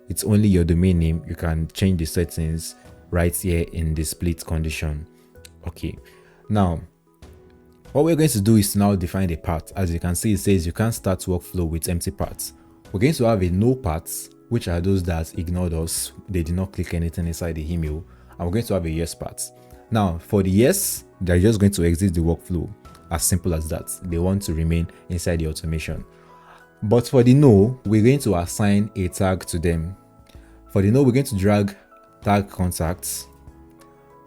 your domain name, you can change the settings right here in the split condition. Okay, now what we're going to do is to now define a path. As you can see, it says you can't start workflow with empty paths. We're going to have a no paths, which are those that ignored us, they did not click anything inside the email, and we're going to have a yes paths. Now for the yes, they're just going to exit the workflow, as simple as that. They want to remain inside the automation. But for the no, we're going to assign a tag to them. For the no, we're going to drag tag contacts,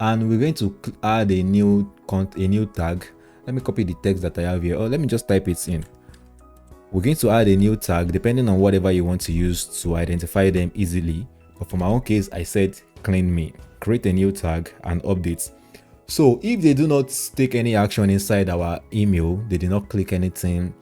and we're going to add a new tag. Let me copy the text that I have here, or let me just type it in. We're going to add a new tag depending on whatever you want to use to identify them easily. But for my own case, I said clean me. Create a new tag and update. So if they do not take any action inside our email, they did not click anything,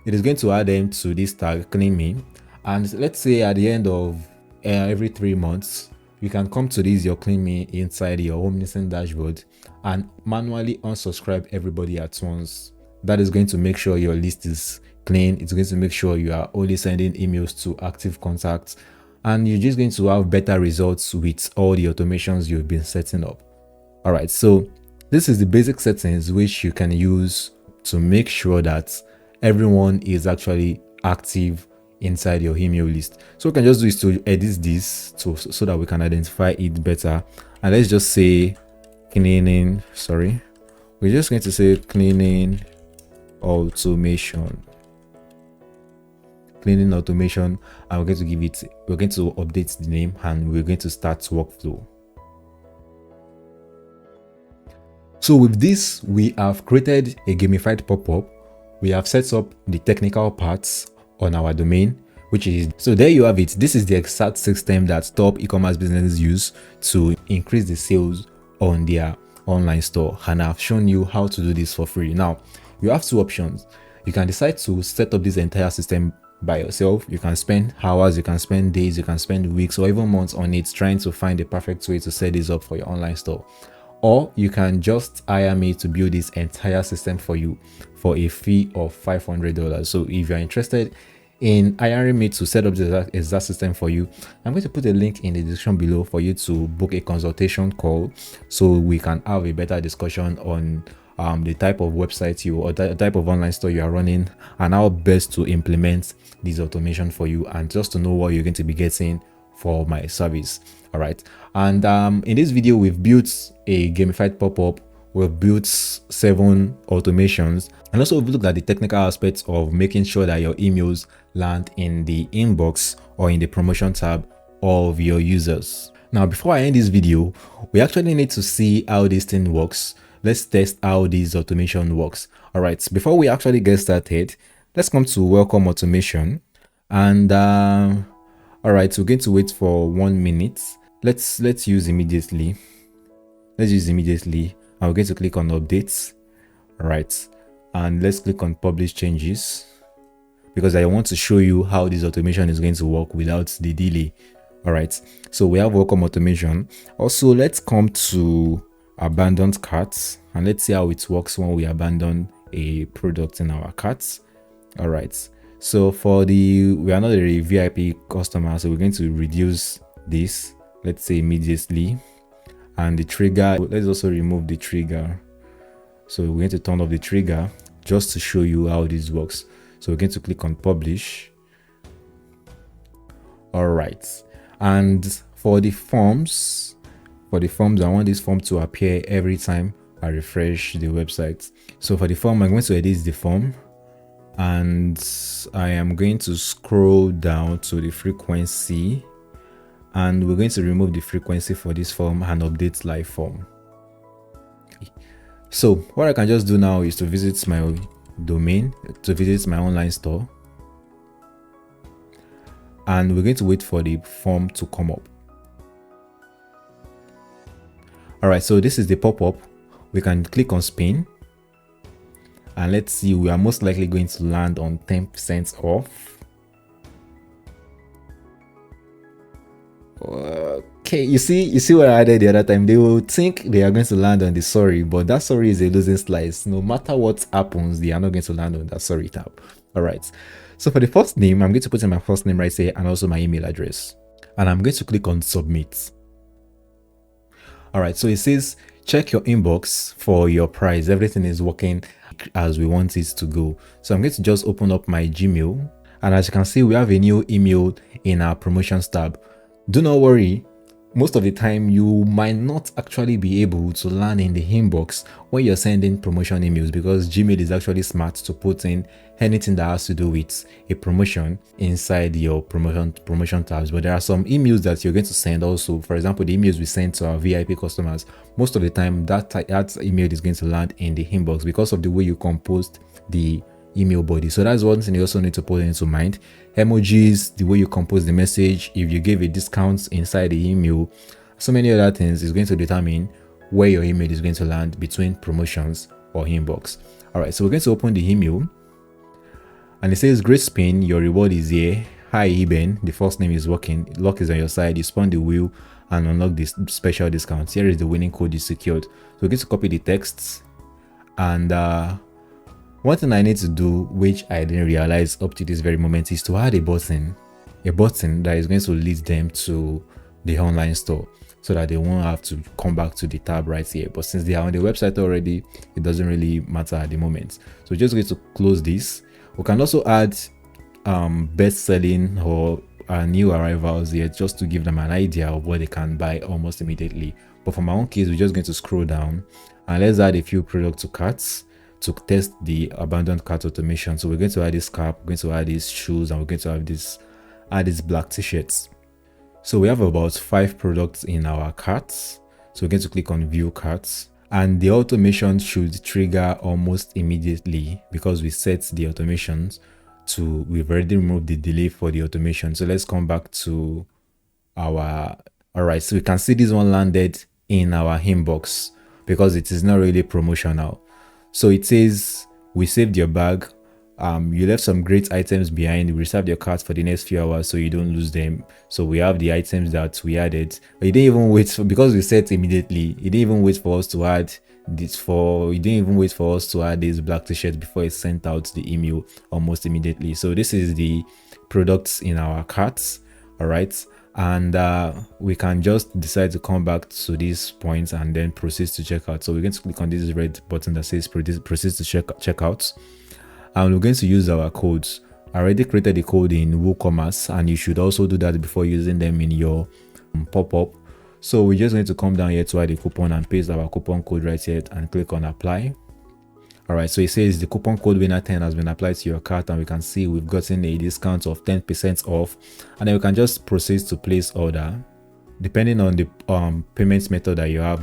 it is going to add them to this tag clean me. And let's say at the end of every 3 months, you can come to this your clean me inside your Omnisend dashboard and manually unsubscribe everybody at once. That is going to make sure your list is clean. It's going to make sure you are only sending emails to active contacts, and you're just going to have better results with all the automations you've been setting up. All right, so this is the basic settings which you can use to make sure that everyone is actually active inside your email list. So we can just do is to edit this so that we can identify it better. And let's just say cleaning, we're just going to say cleaning automation, and we're going to update the name, and we're going to start workflow. So with this, we have created a gamified pop-up. We have set up the technical parts on our domain, which is, so there you have it. This is the exact system that top e-commerce businesses use to increase the sales on their online store, and I've shown you how to do this for free. Now you have two options. You can decide to set up this entire system by yourself. You can spend hours, you can spend days, you can spend weeks or even months on it trying to find the perfect way to set this up for your online store. Or you can just hire me to build this entire system for you for a fee of $500. So if you're interested in hiring me to set up the exact system for you, I'm going to put a link in the description below for you to book a consultation call so we can have a better discussion on the type of website or the type of online store you are running, and how best to implement this automation for you, and just to know what you're going to be getting for my service. All right, and in this video we've built a gamified pop-up we've built 7 automations, and also we've looked at the technical aspects of making sure that your emails land in the inbox or in the promotion tab of your users. Now, before I end this video, we actually need to see how this thing works. Let's test how this automation works. All right, before we actually get started, let's come to welcome automation. And all right, so we're going to wait for 1 minute. Let's use immediately. Let's use immediately. And we're going to click on updates. All right, and let's click on publish changes, because I want to show you how this automation is going to work without the delay. All right, so we have welcome automation. Also, let's come to abandoned carts, and let's see how it works when we abandon a product in our carts. All right, so we are not a VIP customer, so we're going to reduce this, let's say immediately. And the trigger, let's also remove the trigger. So we're going to turn off the trigger just to show you how this works. So we're going to click on publish. All right, and for the forms, I want this form to appear every time I refresh the website. So for the form, I'm going to edit the form, and I am going to scroll down to the frequency, and we're going to remove the frequency for this form and update live form. Okay. So what I can just do now is to visit my domain, to visit my online store, and we're going to wait for the form to come up. All right, so this is the pop-up. We can click on spin, and let's see, we are most likely going to land on 10% off. Okay, you see what I added the other time. They will think they are going to land on the sorry, but that sorry is a losing slice. No matter what happens, they are not going to land on that sorry tab. All right, so for the first name, I'm going to put in my first name right here and also my email address, and I'm going to click on submit. All right, so it says check your inbox for your price. Everything is working as we want it to go. So I'm going to just open up my Gmail, and as you can see, we have a new email in our promotions tab. Do not worry, most of the time you might not actually be able to land in the inbox when you're sending promotion emails, because Gmail is actually smart to put in anything that has to do with a promotion inside your promotion tabs. But there are some emails that you're going to send also. For example, the emails we send to our VIP customers, most of the time that email is going to land in the inbox because of the way you composed the email body. So that's one thing you also need to put into mind. Emojis, the way you compose the message, if you give a discount inside the email, so many other things is going to determine where your email is going to land between promotions or inbox. All right, so we're going to open the email, and it says great spin, your reward is here. Hi Eben, the first name is working, luck is on your side, you spun the wheel and unlock this special discount. Here is the winning code you secured. So we're going to copy the texts, and one thing I need to do, which I didn't realize up to this very moment, is to add a button that is going to lead them to the online store, so that they won't have to come back to the tab right here. But since they are on the website already, it doesn't really matter at the moment. So just going to close this. We can also add best-selling or new arrivals here, just to give them an idea of what they can buy almost immediately. But for my own case, we're just going to scroll down, and let's add a few products to carts to test the abandoned cart automation. So we're going to add this cap, we're going to add these shoes, and we're going to have add these black t-shirts. So we have about 5 products in our carts. So we're going to click on view carts, and the automation should trigger almost immediately because we set the automations to, we've already removed the delay for the automation. So let's come back to our, all right, so we can see this one landed in our inbox because it is not really promotional. So it says we saved your bag, you left some great items behind, we reserved your cart for the next few hours so you don't lose them. So we have the items that we added. But you didn't even wait for, because we set immediately, you didn't even wait for us to add this black t-shirt before it sent out the email almost immediately. So this is the products in our carts. All right, and we can just decide to come back to these points and then proceed to checkout. So we're going to click on this red button that says proceed to checkout, and we're going to use our codes. I already created the code in WooCommerce, and you should also do that before using them in your pop-up. So we're just going to come down here to add the coupon and paste our coupon code right here and click on apply. All right, so it says the coupon code winner 10 has been applied to your cart, and we can see we've gotten a discount of 10% off, and then we can just proceed to place order. Depending on the payment method that you have,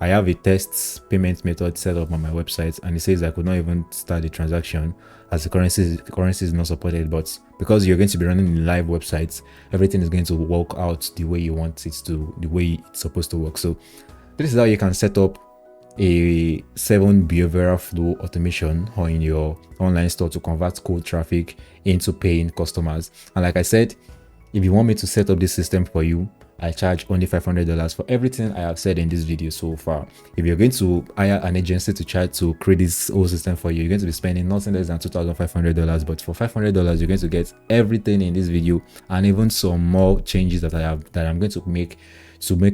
I have a test payment method set up on my website, and it says I could not even start the transaction as the currency is not supported. But because you're going to be running in live websites, everything is going to work out the way you want it to, the way it's supposed to work. So this is how you can set up a 7 behavioral flow automation on your online store to convert cold traffic into paying customers. And like I said, if you want me to set up this system for you, I charge only $500 for everything I have said in this video so far. If you're going to hire an agency to try to create this whole system for you, you're going to be spending nothing less than $2,500. But for $500, you're going to get everything in this video and even some more changes that I'm going to make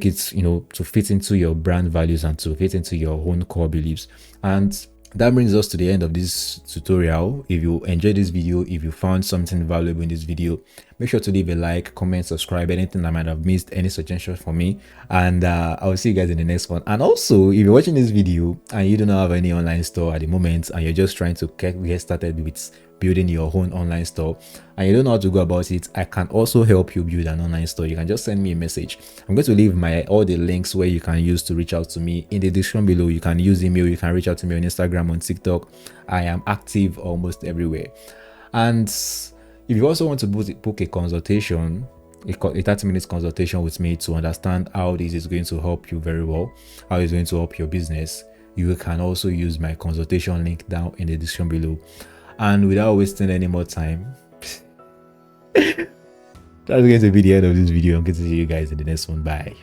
it, you know, to fit into your brand values and to fit into your own core beliefs. And that brings us to the end of this tutorial. If you enjoyed this video, if you found something valuable in this video, make sure to leave a like, comment, subscribe, anything I might have missed, any suggestions for me, and I will see you guys in the next one. And also, if you're watching this video and you do not have any online store at the moment and you're just trying to get started with building your own online store and you don't know how to go about it, I can also help you build an online store. You can just send me a message. I'm going to leave all the links where you can use to reach out to me in the description below. You can use email, you can reach out to me on Instagram, on TikTok. I am active almost everywhere. And if you also want to book a consultation, a 30-minute consultation with me to understand how this is going to help you very well, how it's going to help your business, you can also use my consultation link down in the description below. And without wasting any more time, that's going to be the end of this video. I'm going to see you guys in the next one. Bye.